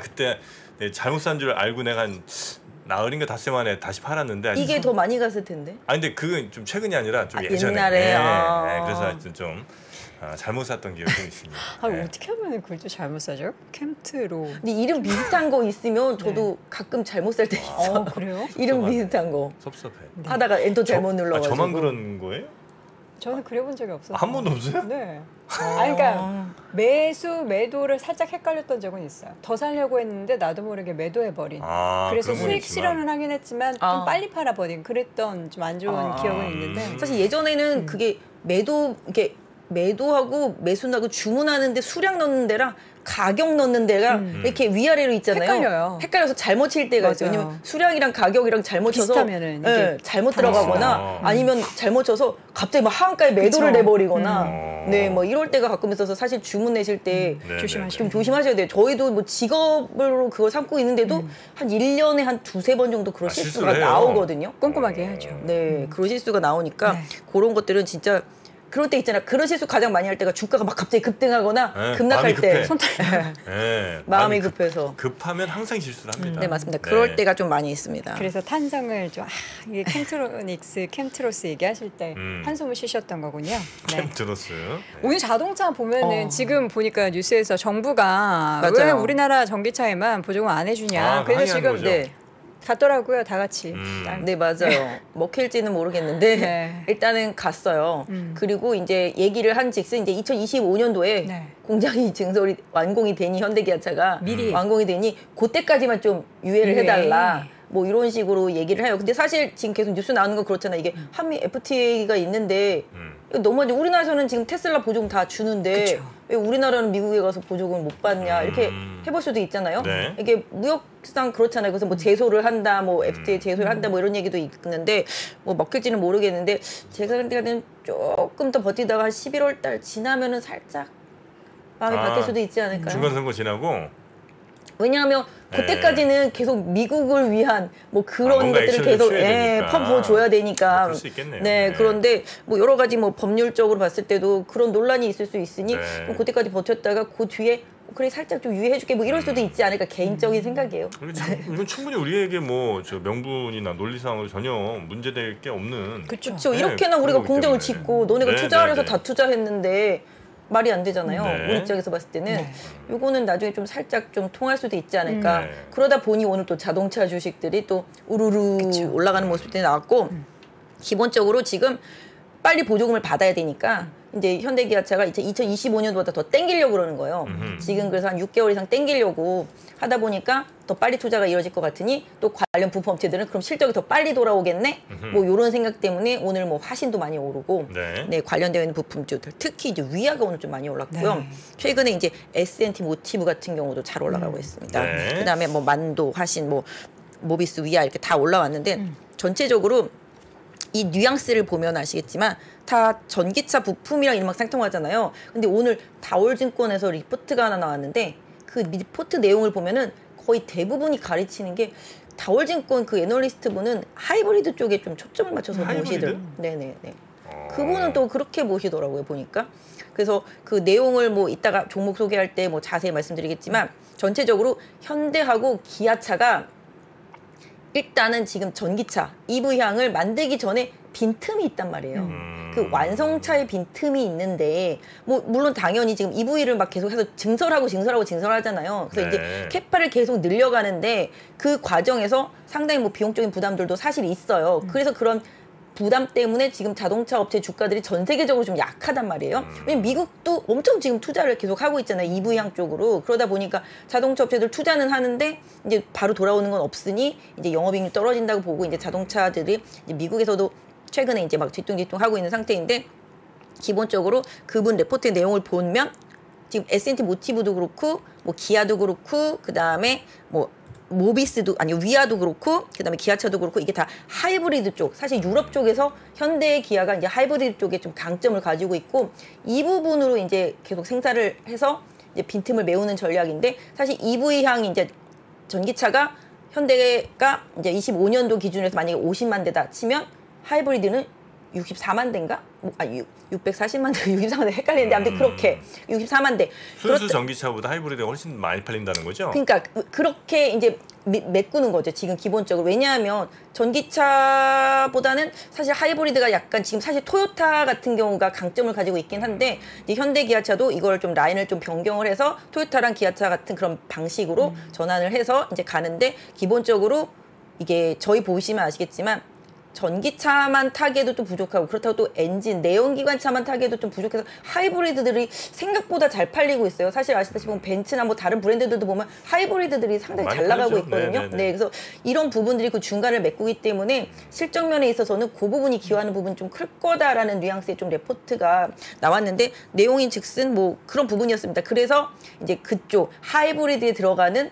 그때 잘못 산 줄 알고 내가 한 나흘인가 닷새 만에 다시 팔았는데 이게 더 많이 갔을 텐데. 근데 그건 좀 최근이 아니라 좀 예전에. 옛날에. 네, 그래서 하여튼 좀 잘못 샀던 기억이 좀 있습니다. 어떻게 하면 글도 잘못 사죠? 캠트로. 근데 이름 비슷한 거 있으면 저도 가끔 잘못 살 때 있어. 그래요? 이름 비슷한 거. 섭섭해. 하다가 엔터 잘못 눌러가지고. 저만 그런 거예요? 저는 그래본 적이 없었어요. 한 번도 없어요? 네. 그러니까 매도를 살짝 헷갈렸던 적은 있어요. 더 살려고 했는데 나도 모르게 매도해버린. 그래서 수익 실현은 하긴 했지만 좀 빨리 팔아버린 그랬던 좀 안 좋은 기억은 있는데. 사실 예전에는 그게 이렇게 매도하고 매수하고 주문하는데 수량 넣는 데랑 가격 넣는 데가 이렇게 위아래로 있잖아요. 헷갈려요. 헷갈려서 잘못 칠 때가 있어요. 왜냐면 수량이랑 가격이랑 잘못 쳐서 비슷하면은 잘못 들어가거나 아니면 잘못 쳐서 갑자기 막 하한가에 매도를 내버리거나 뭐 이럴 때가 가끔 있어서 사실 주문 내실 때 좀 조심하셔야 돼요. 저희도 뭐 직업으로 그걸 삼고 있는데도 한 1년에 한 2-3번 정도 그런 실수가 나오거든요. 꼼꼼하게 해야죠. 네, 그런 실수가 나오니까 그런 것들은 진짜 그럴 때 있잖아. 그런 실수 가장 많이 할 때가 주가가 막 갑자기 급등하거나 급락할 때 마음이 급해서 급하면 항상 실수를 합니다. 네 맞습니다. 그럴 때가 좀 많이 있습니다. 그래서 탄성을 좀 이게 캠트로스 얘기하실 때 한숨을 쉬셨던 거군요. 캠트로스. 오늘 자동차 보면은 지금 보니까 뉴스에서 정부가 왜 우리나라 전기차에만 보조금 안 해주냐. 그래서 지금 갔더라고요, 다 같이. 네 맞아요. 먹힐지는 모르겠는데 일단은 갔어요. 그리고 이제 얘기를 한즉슨 이제 2025년도에 공장이 증설이 완공이 되니 현대기아차가 미리 완공이 되니 그때까지만 좀 유예를 해달라. 뭐 이런 식으로 얘기를 해요. 근데 사실 지금 계속 뉴스 나오는 건 그렇잖아요. 이게 한미 FTA가 있는데 너무하지. 우리나라에서는 지금 테슬라 보조금 다 주는데 왜 우리나라는 미국에 가서 보조금을 못 받냐 이렇게 해볼 수도 있잖아요. 이게 무역상 그렇잖아요. 그래서 뭐 제소를 한다, 뭐 FTA 제소를 한다, 뭐 이런 얘기도 있는데 뭐 먹힐지는 모르겠는데 제가 그때는 조금 더 버티다가 한 11월 달 지나면은 살짝 마음이 바뀔 수도 있지 않을까요? 중간선거 지나고. 왜냐하면 그때까지는 계속 미국을 위한 뭐 그런 것들을 계속 퍼부어줘야 되니까. 그럴 수 있겠네요. 네, 그런데 뭐 여러 가지 뭐 법률적으로 봤을 때도 그런 논란이 있을 수 있으니 그럼 그때까지 버텼다가 그 뒤에 그래 살짝 좀 유예해줄게 뭐 이럴 수도 있지 않을까 개인적인 생각이에요. 이건 충분히 우리에게 뭐 저 명분이나 논리상으로 전혀 문제될 게 없는. 그렇죠. 이렇게나 우리가 공장을 짓고 너네가 투자를 해서 다 투자했는데. 말이 안 되잖아요. 우리 입장에서 봤을 때는 요거는 나중에 좀 살짝 좀 통할 수도 있지 않을까. 그러다 보니 오늘 또 자동차 주식들이 또 우르르 올라가는 모습들이 나왔고 기본적으로 지금 빨리 보조금을 받아야 되니까 이제 현대기아차가 이제 2025년도보다 더 땡기려고 그러는 거예요. 지금 그래서 한 6개월 이상 땡기려고 하다 보니까 더 빨리 투자가 이루어질 것 같으니 또 관련 부품 업체들은 그럼 실적이 더 빨리 돌아오겠네? 뭐 이런 생각 때문에 오늘 뭐 화신도 많이 오르고 네, 관련되어 있는 부품주들 특히 이제 위아가 오늘 좀 많이 올랐고요. 네. 최근에 이제 S&T 모티브 같은 경우도 잘 올라가고 있습니다. 네. 그다음에 뭐 만도, 화신, 뭐 모비스, 위아 이렇게 다 올라왔는데 전체적으로 이 뉘앙스를 보면 아시겠지만 다 전기차 부품이랑 이런 막 상통하잖아요. 근데 오늘 다올증권에서 리포트가 하나 나왔는데 그 리포트 내용을 보면은 거의 대부분이 가르치는 게 다올증권 그 애널리스트 분은 하이브리드 쪽에 좀 초점을 맞춰서 보시더라고요. 네네네. 그분은 또 그렇게 보시더라고요, 보니까. 그래서 그 내용을 뭐 이따가 종목 소개할 때 뭐 자세히 말씀드리겠지만 전체적으로 현대하고 기아차가 일단은 지금 전기차 EV향을 만들기 전에 빈틈이 있단 말이에요. 그 완성차의 빈틈이 있는데 뭐 물론 당연히 지금 EV를 막 계속해서 증설하잖아요. 그래서 이제 캐파를 계속 늘려가는데 그 과정에서 상당히 뭐 비용적인 부담들도 사실 있어요. 그래서 그런 부담 때문에 지금 자동차 업체 주가들이 전 세계적으로 좀 약하단 말이에요. 왜냐면 미국도 엄청 지금 투자를 계속 하고 있잖아요. EV향 쪽으로. 그러다 보니까 자동차 업체들 투자는 하는데 이제 바로 돌아오는 건 없으니 이제 영업이익률 떨어진다고 보고 이제 자동차들이 이제 미국에서도 최근에 이제 막 뒤뚱뒤뚱 하고 있는 상태인데 기본적으로 그분 레포트 내용을 보면 지금 S&T 모티브도 그렇고 뭐 기아도 그렇고 그다음에 뭐 모비스도 아니 위아도 그렇고 그다음에 기아차도 그렇고 이게 다 하이브리드 쪽 사실 유럽 쪽에서 현대 기아가 이제 하이브리드 쪽에 좀 강점을 가지고 있고 이 부분으로 이제 계속 생산을 해서 이제 빈틈을 메우는 전략인데 사실 EV향 이제 전기차가 현대가 이제 25년도 기준에서 만약에 50만 대다 치면 하이브리드는 64만 대인가? 640만 대, 64만 대 헷갈리는데 아무튼 그렇게 64만 대. 순수 전기차보다 하이브리드가 훨씬 많이 팔린다는 거죠? 그러니까 그렇게 이제 메꾸는 거죠. 지금 기본적으로. 왜냐하면 전기차보다는 사실 하이브리드가 약간 지금 사실 토요타 같은 경우가 강점을 가지고 있긴 한데 이제 현대 기아차도 이걸 좀 라인을 좀 변경을 해서 토요타랑 기아차 같은 그런 방식으로 전환을 해서 이제 가는데 기본적으로 이게 저희 보시면 아시겠지만 전기차만 타기에도 좀 부족하고 그렇다고 또 엔진, 내연기관차만 타기에도 좀 부족해서 하이브리드들이 생각보다 잘 팔리고 있어요. 사실 아시다시피 보면 벤츠나 뭐 다른 브랜드들도 보면 하이브리드들이 상당히 잘 나가고 팔리죠. 있거든요. 네네네. 네, 그래서 이런 부분들이 그 중간을 메꾸기 때문에 실적면에 있어서는 그 부분이 기여하는 부분이 좀 클 거다라는 뉘앙스의 좀 레포트가 나왔는데 내용인 즉슨 뭐 그런 부분이었습니다. 그래서 이제 그쪽 하이브리드에 들어가는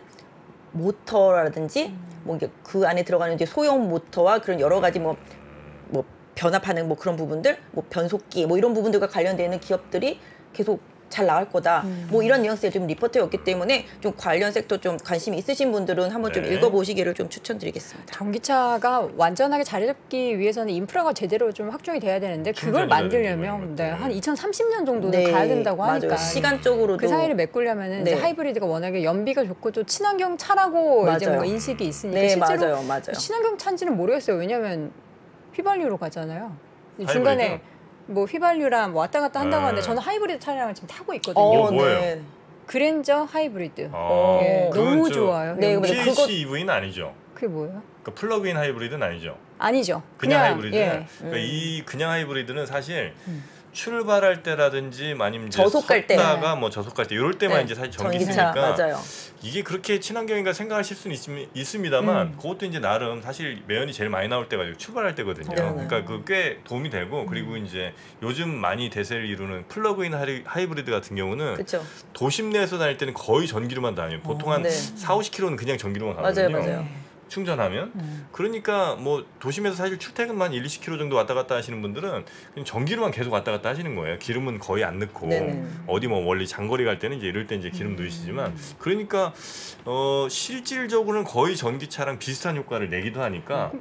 모터라든지 뭐 이게 그 안에 들어가는 이제 소형 모터와 그런 여러 가지 뭐 변압하는 뭐 그런 부분들, 뭐 변속기 뭐 이런 부분들과 관련되는 기업들이 계속 잘 나갈 거다. 뭐 이런 뉘앙스의 좀 리포트였기 때문에 좀 관련 섹터 좀 관심이 있으신 분들은 한번 좀 읽어보시기를 좀 추천드리겠습니다. 전기차가 완전하게 자리 잡기 위해서는 인프라가 제대로 좀 확충이 돼야 되는데 그걸 만들려면 한 2030년 정도는 가야 된다고 하니까 시간적으로도 그 사이를 메꾸려면 이제 하이브리드가 워낙에 연비가 좋고 또 친환경 차라고 이제 뭐 인식이 있으니까 실제로 맞아요. 친환경 차인지는 모르겠어요. 왜냐하면 휘발유로 가잖아요. 중간에 뭐 휘발유랑 뭐 왔다 갔다 한다고 하는데 저는 하이브리드 차량을 지금 타고 있거든요. 뭐예요? 그랜저 하이브리드. 예, 너무 좋아요. 네, PHEV는 아니죠? 그게 뭐예요? 그러니까 플러그인 하이브리드는 아니죠? 아니죠. 그냥 하이브리드는 그러니까 이 그냥 하이브리드는 사실 출발할 때라든지 아니면 이제 저속갈 때, 섰다가 뭐 저속갈 때 이럴 때만 이제 사실 전기차니까 맞아요. 이게 그렇게 친환경인가 생각하실 수는 있습니다만 그것도 이제 나름 사실 매연이 제일 많이 나올 때가 출발할 때거든요. 그러니까 그 꽤 도움이 되고 그리고 이제 요즘 많이 대세를 이루는 플러그인 하이브리드 같은 경우는 그쵸. 도심 내에서 다닐 때는 거의 전기로만 다녀요. 보통 한 4-50km는 그냥 전기로만 가거든요. 맞아요. 충전하면 그러니까 뭐 도심에서 사실 출퇴근만 1-2km 정도 왔다 갔다 하시는 분들은 그냥 전기로만 계속 왔다 갔다 하시는 거예요. 기름은 거의 안 넣고 어디 뭐 멀리 장거리 갈 때는 이제 이럴 때 이제 기름 넣으시지만 그러니까 실질적으로는 거의 전기차랑 비슷한 효과를 내기도 하니까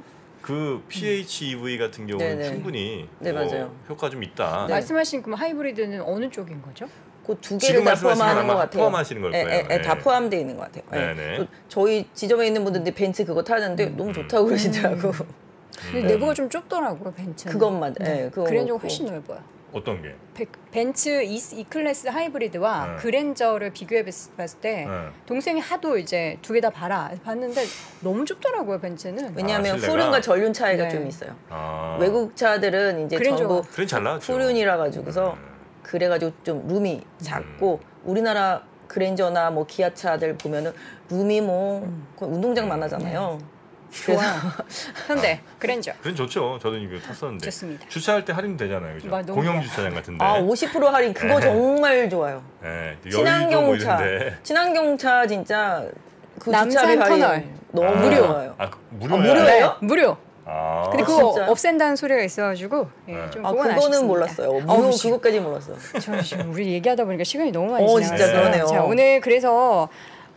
그 PHEV 같은 경우는 충분히 맞아요. 효과 좀 있다. 말씀하신 그 하이브리드는 어느 쪽인 거죠? 그 두 개를 다 포함하는 것 같아요. 포함하시는 걸 거예요. 다 포함되어 있는 것 같아요. 저희 지점에 있는 분들이 벤츠 그거 타는데 너무 좋다고 그러시더라고. 내부가 좀 좁더라고요, 벤츠는. 그건 맞아요. 그랜저가 훨씬 넓어요. 어떤 게? 벤츠 E클래스 하이브리드와 그랜저를 비교해 봤을 때 동생이 하도 이제 두 개 다 봤는데 너무 좁더라고요, 벤츠는. 왜냐하면 후륜과 전륜 차이가 좀 있어요. 외국 차들은 이제 전부 잘 나왔죠. 후륜이라 가지고서 그래가지고 좀 룸이 작고 우리나라 그랜저나 뭐 기아차들 보면은 룸이 뭐 거의 운동장만 하잖아요. 좋아. 현대 그랜저. 그건 좋죠. 저도 이거 탔었는데. 좋습니다. 주차할 때 할인 되잖아요, 그죠? 너무 공영 좋아. 주차장 같은데. 아, 50% 할인 그거 정말 좋아요. 네, 친환경차, 이런데. 친환경차 진짜 그 남산 주차비 할인 터널. 너무 무료. 좋아요. 무료예요? 무료예요? 무료. 아, 근데 그거 진짜요? 없앤다는 소리가 있어가지고 좀 아, 그건 그거는 아쉽습니다. 몰랐어요. 무료 그거까지 몰랐어요. 저 지금 우리 얘기하다 보니까 시간이 너무 많이 진짜 지나갔어요. 그러네요. 자, 오늘 그래서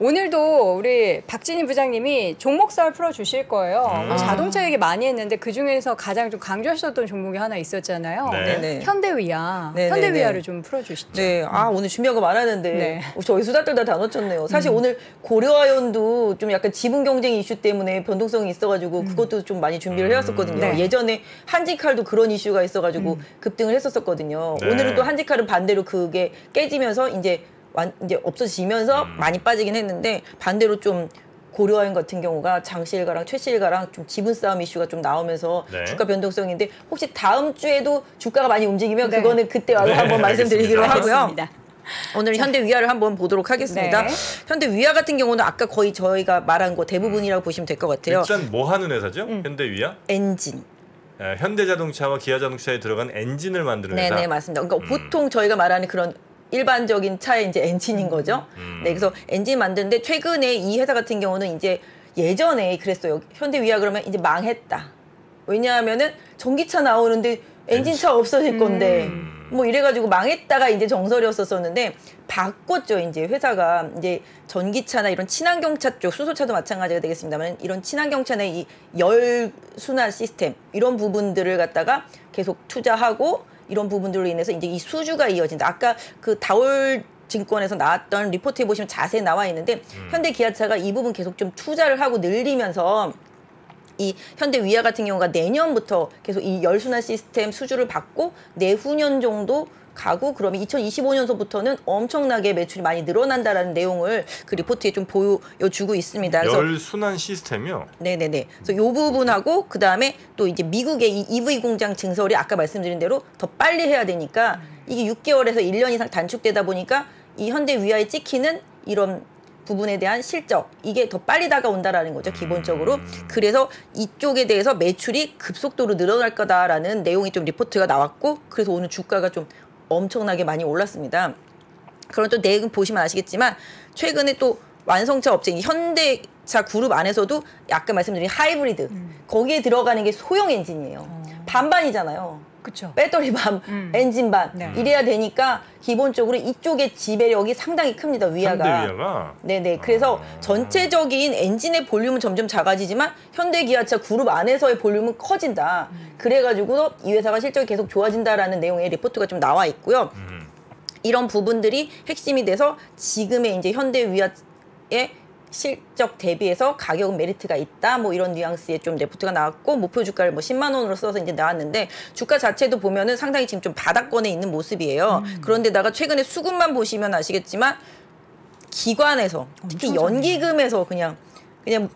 오늘도 우리 박진희 부장님이 종목설 풀어주실 거예요. 자동차 얘기 많이 했는데 그 중에서 가장 좀 강조하셨던 종목이 하나 있었잖아요. 네. 네네. 현대위아. 네네네. 현대위아를 좀 풀어주시죠. 네, 아 오늘 준비한 거 많았는데 네. 저희 수다 떨다 다 놓쳤네요. 사실 오늘 고려아연도 좀 약간 지분 경쟁 이슈 때문에 변동성이 있어가지고 그것도 좀 많이 준비를 해왔었거든요. 네. 예전에 한지칼도 그런 이슈가 있어가지고 급등을 했었거든요. 네. 오늘은 또 한지칼은 반대로 그게 깨지면서 이제 없어지면서 많이 빠지긴 했는데 반대로 좀 고려아연 같은 경우가 장시일가랑 최시일가랑 좀 지분 싸움 이슈가 좀 나오면서 네. 주가 변동성인데 혹시 다음 주에도 주가가 많이 움직이면 네. 그거는 그때 와서 네, 한번 말씀드리기로 알겠습니다. 하고요. 알겠습니다. 오늘 현대위아를 한번 보도록 하겠습니다. 네. 현대위아 같은 경우는 아까 거의 저희가 말한 거 대부분이라고 보시면 될 것 같아요. 일단 뭐 하는 회사죠? 현대위아? 엔진. 현대자동차와 기아자동차에 들어간 엔진을 만드는 회사. 네네 맞습니다. 그러니까 보통 저희가 말하는 그런 일반적인 차의 이제 엔진인 거죠. 네, 그래서 엔진 만드는데 최근에 이 회사 같은 경우는 이제 예전에 그랬어요. 현대위아 그러면 이제 망했다. 왜냐하면은 전기차 나오는데 엔진차가 없어질 건데 뭐 이래가지고 망했다가 이제 정설이었었는데 바꿨죠. 이제 회사가 이제 전기차나 이런 친환경차 쪽 수소차도 마찬가지가 되겠습니다만 이런 친환경차의 이 열 순환 시스템 이런 부분들을 갖다가 계속 투자하고 이런 부분들로 인해서 이제 이 수주가 이어진다. 아까 그 다올 증권에서 나왔던 리포트에 보시면 자세히 나와 있는데 현대 기아차가 이 부분 계속 좀 투자를 하고 늘리면서 이 현대위아 같은 경우가 내년부터 계속 이 열순환 시스템 수주를 받고 내후년 정도 가고 그러면 2025년서부터는 엄청나게 매출이 많이 늘어난다라는 내용을 그 리포트에 좀 보여주고 있습니다. 그래서 열순환 시스템이요? 네네네. 그래서 이 부분하고 그 다음에 또 이제 미국의 이 EV 공장 증설이 아까 말씀드린 대로 더 빨리 해야 되니까 이게 6개월에서 1년 이상 단축되다 보니까 이 현대위아에 찍히는 이런 부분에 대한 실적 이게 더 빨리 다가온다라는 거죠 기본적으로. 그래서 이쪽에 대해서 매출이 급속도로 늘어날 거다라는 내용이 좀 리포트가 나왔고 그래서 오늘 주가가 좀 엄청나게 많이 올랐습니다. 그럼 또 내용 보시면 아시겠지만 최근에 또 완성차 업체 현대차 그룹 안에서도 아까 말씀드린 하이브리드 거기에 들어가는 게 소형 엔진이에요. 반반이잖아요. 그렇죠. 배터리 반, 엔진 반 네. 이래야 되니까 기본적으로 이쪽의 지배력이 상당히 큽니다. 위아가. 현대위아가? 네네. 그래서 전체적인 엔진의 볼륨은 점점 작아지지만 현대기아차 그룹 안에서의 볼륨은 커진다. 그래가지고 이 회사가 실적이 계속 좋아진다라는 내용의 리포트가 좀 나와 있고요. 이런 부분들이 핵심이 돼서 지금의 이제 현대위아의 실적 대비해서 가격은 메리트가 있다. 뭐 이런 뉘앙스의 좀 리포트가 나왔고 목표 주가를 뭐 10만 원으로 써서 이제 나왔는데 주가 자체도 보면은 상당히 지금 좀 바닥권에 있는 모습이에요. 그런데다가 최근에 수급만 보시면 아시겠지만 기관에서 특히 연기금에서 그냥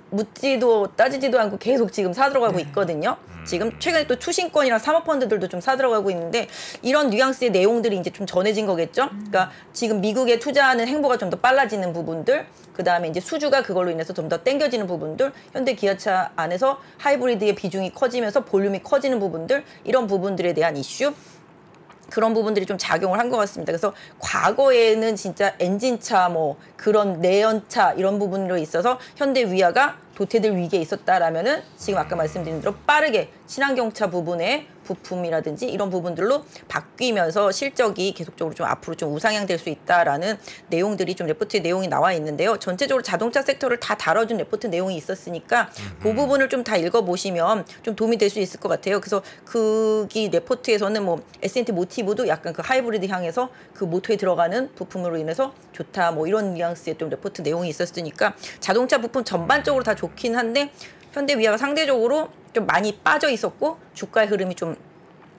묻지도 따지지도 않고 계속 지금 사들어가고 있거든요. 지금 최근에 또 투신권이랑 사모펀드들도 좀 사들어가고 있는데 이런 뉘앙스의 내용들이 이제 좀 전해진 거겠죠. 그러니까 지금 미국에 투자하는 행보가 좀 더 빨라지는 부분들, 그 다음에 이제 수주가 그걸로 인해서 좀 더 땡겨지는 부분들, 현대 기아차 안에서 하이브리드의 비중이 커지면서 볼륨이 커지는 부분들, 이런 부분들에 대한 이슈. 그런 부분들이 좀 작용을 한 것 같습니다. 그래서 과거에는 진짜 엔진차 뭐 그런 내연차 이런 부분으로 있어서 현대위아가 도태될 위기에 있었다라면은 지금 아까 말씀드린 대로 빠르게 친환경차 부분의 부품이라든지 이런 부분들로 바뀌면서 실적이 계속적으로 좀 앞으로 좀 우상향될 수 있다라는 내용들이 좀 레포트의 내용이 나와 있는데요. 전체적으로 자동차 섹터를 다 다뤄준 레포트 내용이 있었으니까 그 부분을 좀 다 읽어보시면 좀 도움이 될 수 있을 것 같아요. 그래서 이 레포트에서는 뭐 S&T 모티브도 약간 그 하이브리드 향해서 그 모터에 들어가는 부품으로 인해서 좋다 뭐 이런 뉘앙스의 좀 레포트 내용이 있었으니까 자동차 부품 전반적으로 다 좋긴 한데 현대위아가 상대적으로 좀 많이 빠져 있었고 주가의 흐름이 좀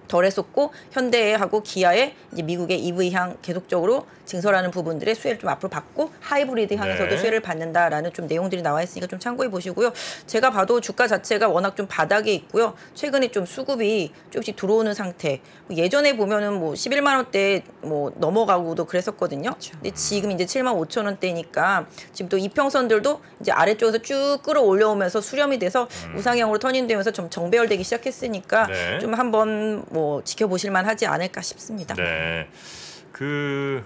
덜했었고 현대하고 기아에 이제 미국의 EV향 계속적으로 증설하는 부분들의 수혜를 좀 앞으로 받고 하이브리드 향에서도 네. 수혜를 받는다라는 좀 내용들이 나와 있으니까 좀 참고해 보시고요. 제가 봐도 주가 자체가 워낙 좀 바닥에 있고요. 최근에 좀 수급이 조금씩 들어오는 상태. 예전에 보면은 뭐 11만 원대 뭐 넘어가고도 그랬었거든요. 그렇죠. 근데 지금 이제 7만 5천 원대니까 지금 또 이평선들도 이제 아래쪽에서 쭉 끌어올려오면서 수렴이 돼서 우상향으로 터닝되면서 좀 정배열되기 시작했으니까 네. 좀 한번 뭐 지켜보실 만하지 않을까 싶습니다. 네. 그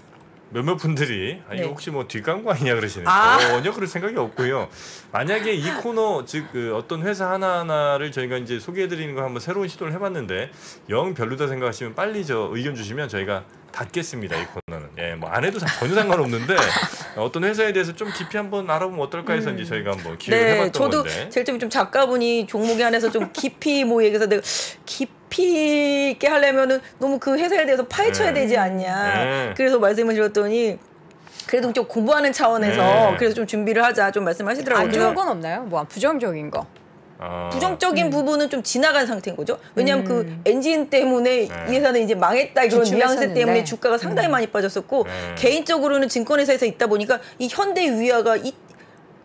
몇몇 분들이 네. 이거 혹시 뭐 뒷광고 아니냐 그러시는데 아. 전혀 그럴 생각이 없고요. 만약에 이 코너 즉 그 어떤 회사 하나하나를 저희가 이제 소개해드리는 거 한번 새로운 시도를 해봤는데 영 별로다 생각하시면 빨리 저 의견 주시면 저희가 닫겠습니다. 이 코너는. 예, 뭐 안 해도 전혀 상관없는데 어떤 회사에 대해서 좀 깊이 한번 알아보면 어떨까 해서 이제 저희가 한번 기획을 네, 해봤던 저도 건데. 제일 좀 작가분이 종목에 한해서 좀 깊이 뭐 얘기해서 내가 깊이 있게 하려면은 너무 그 회사에 대해서 파헤쳐야 네. 되지 않냐. 네. 그래서 말씀을 드렸더니 그래도 좀 공부하는 차원에서 네. 그래서 좀 준비를 하자 좀 말씀하시더라고요. 안 좋은 건 없나요? 뭐 부정적인 거. 아, 부정적인 부분은 좀 지나간 상태인 거죠. 왜냐하면 그 엔진 때문에 네. 이 회사는 이제 망했다 이런 뉘앙스 주춤했었는데. 때문에 주가가 상당히 많이 빠졌었고 네. 개인적으로는 증권회사에서 있다 보니까 이 현대 위아가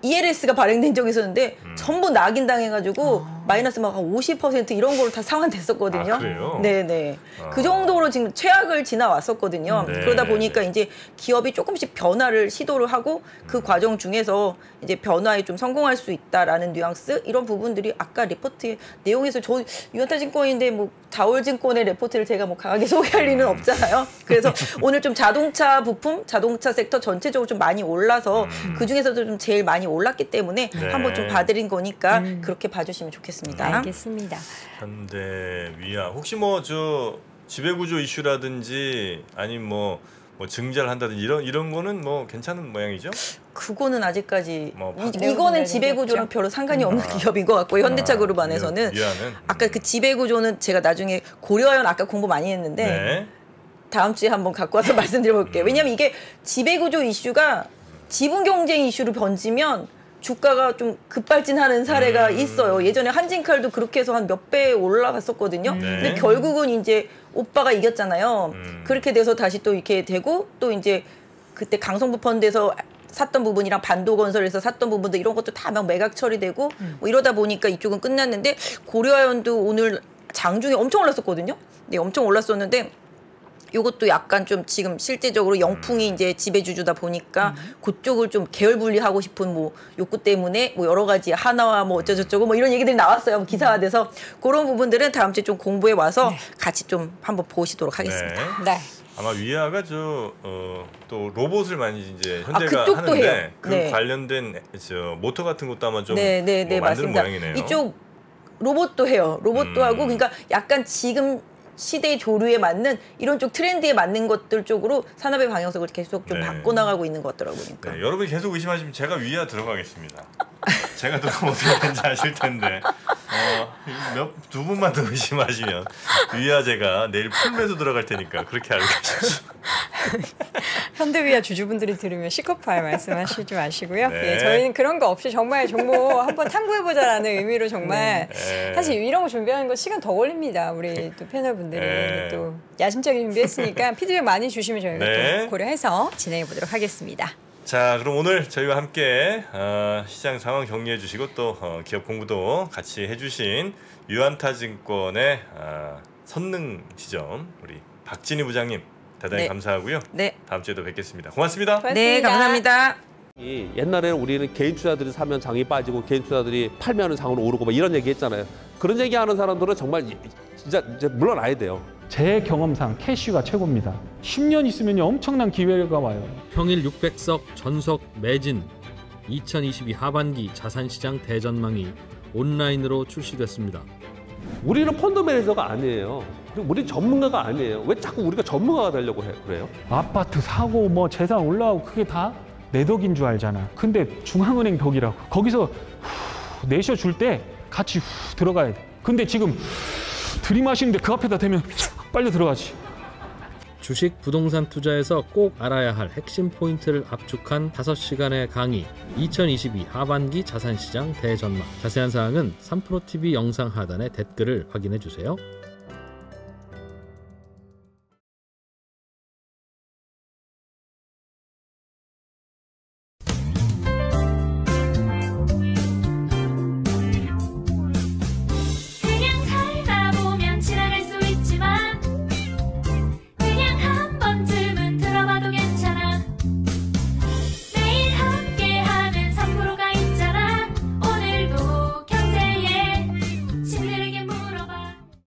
ELS가 발행된 적이 있었는데 전부 낙인 당해가지고 마이너스 막 50% 이런 걸로 다 상환됐었거든요. 아, 그래요? 네네. 아. 그 정도로 지금 최악을 지나왔었거든요. 네. 그러다 보니까 이제 기업이 조금씩 변화를 시도를 하고 그 과정 중에서 이제 변화에 좀 성공할 수 있다라는 뉘앙스 이런 부분들이 아까 리포트의 내용에서 저 유한타증권인데 뭐 다올증권의 리포트를 제가 뭐 강하게 소개할 리는 없잖아요. 그래서 오늘 좀 자동차 부품, 자동차 섹터 전체적으로 좀 많이 올라서 그 중에서도 좀 제일 많이 올랐기 때문에 네. 한번 좀 봐드린 거니까 그렇게 봐주시면 좋겠습니다. 알겠습니다. 현대 위아 혹시 뭐 저 지배구조 이슈라든지 아니면 뭐 증자를 한다든지 이런 거는 뭐 괜찮은 모양이죠? 그거는 아직까지 뭐 이거는 지배구조랑 별로 상관이 없는 기업인 것 같고요. 현대차 그룹 안에서는 위아는 아까 그 지배구조는 제가 나중에 고려연 아까 공부 많이 했는데 네. 다음 주에 한번 갖고 와서 말씀드려볼게요. 왜냐하면 이게 지배구조 이슈가 지분 경쟁 이슈로 번지면 주가가 좀 급발진하는 사례가 있어요. 예전에 한진칼도 그렇게 해서 한 몇 배 올라갔었거든요. 네. 근데 결국은 이제 오빠가 이겼잖아요. 그렇게 돼서 다시 또 이렇게 되고 또 이제 그때 강성부 펀드에서 샀던 부분이랑 반도건설에서 샀던 부분도 이런 것도 다 막 매각 처리되고 뭐 이러다 보니까 이쪽은 끝났는데 고려아연도 오늘 장중에 엄청 올랐었거든요. 네, 엄청 올랐었는데 요것도 약간 좀 지금 실제적으로 영풍이 이제 지배주주다 보니까 그쪽을 좀 계열 분리하고 싶은 뭐 욕구 때문에 뭐 여러 가지 하나와 뭐 어쩌저쩌고 뭐 이런 얘기들이 나왔어요. 뭐 기사화돼서 그런 부분들은 다음 주에 좀 공부해 와서 같이 좀 한번 보시도록 하겠습니다. 네. 네. 아마 위아가 또 로봇을 많이 이제 현대가 그쪽도 하는데 해요. 그 네. 관련된 저 모터 같은 것도 아마 좀 네, 뭐 만드는 맞습니다. 모양이네요. 이쪽 로봇도 해요. 로봇도 하고 그러니까 약간 지금 시대의 조류에 맞는 이런 쪽 트렌드에 맞는 것들 쪽으로 산업의 방향성을 계속 좀 네. 바꿔나가고 있는 것 같더라고요. 그러니까. 네, 여러분이 계속 의심하시면 제가 위아 들어가겠습니다. 제가 들어가면 어떻게 되는지 아실 텐데 두 분만 더 의심하시면 위아 제가 내일 풀매수 들어갈 테니까 그렇게 알고 계십시오. 현대위아 주주분들이 들으면 시커파에 말씀하시지 마시고요. 네. 예, 저희는 그런 거 없이 정말 종목 한번 탐구해보자라는 의미로 정말 네. 사실 이런 거 준비하는 거 시간 더 걸립니다. 우리 또 패널분들이 네. 또 야심차게 준비했으니까 피드백 많이 주시면 저희가 네. 또 고려해서 진행해 보도록 하겠습니다. 자, 그럼 오늘 저희와 함께 시장 상황 정리해 주시고 또 기업 공부도 같이 해주신 유한타증권의 선능 지점 우리 박진희 부장님 대단히 네. 감사하고요. 네. 다음 주에도 뵙겠습니다. 고맙습니다. 네, 감사합니다. 옛날에는 우리는 개인 투자들이 사면 장이 빠지고 개인 투자들이 팔면 장으로 오르고 막 이런 얘기 했잖아요. 그런 얘기하는 사람들은 정말 진짜 이제 물러나야 돼요. 제 경험상 캐시가 최고입니다. 10년 있으면 엄청난 기회가 와요. 평일 600석 전석 매진 2022 하반기 자산시장 대전망이 온라인으로 출시됐습니다. 우리는 펀드 매니저가 아니에요. 그리고 우리 전문가가 아니에요. 왜 자꾸 우리가 전문가가 되려고 그래요? 아파트 사고 뭐 재산 올라오고 그게 다 내 덕인 줄 알잖아. 근데 중앙은행 덕이라고. 거기서 내셔줄 때 같이 들어가야 돼. 근데 지금 들이마시는데 그 앞에다 대면 빨리 들어가지. 주식 부동산 투자에서 꼭 알아야 할 핵심 포인트를 압축한 5시간의 강의 2022 하반기 자산시장 대전망. 자세한 사항은 3프로TV 영상 하단의 댓글을 확인해 주세요.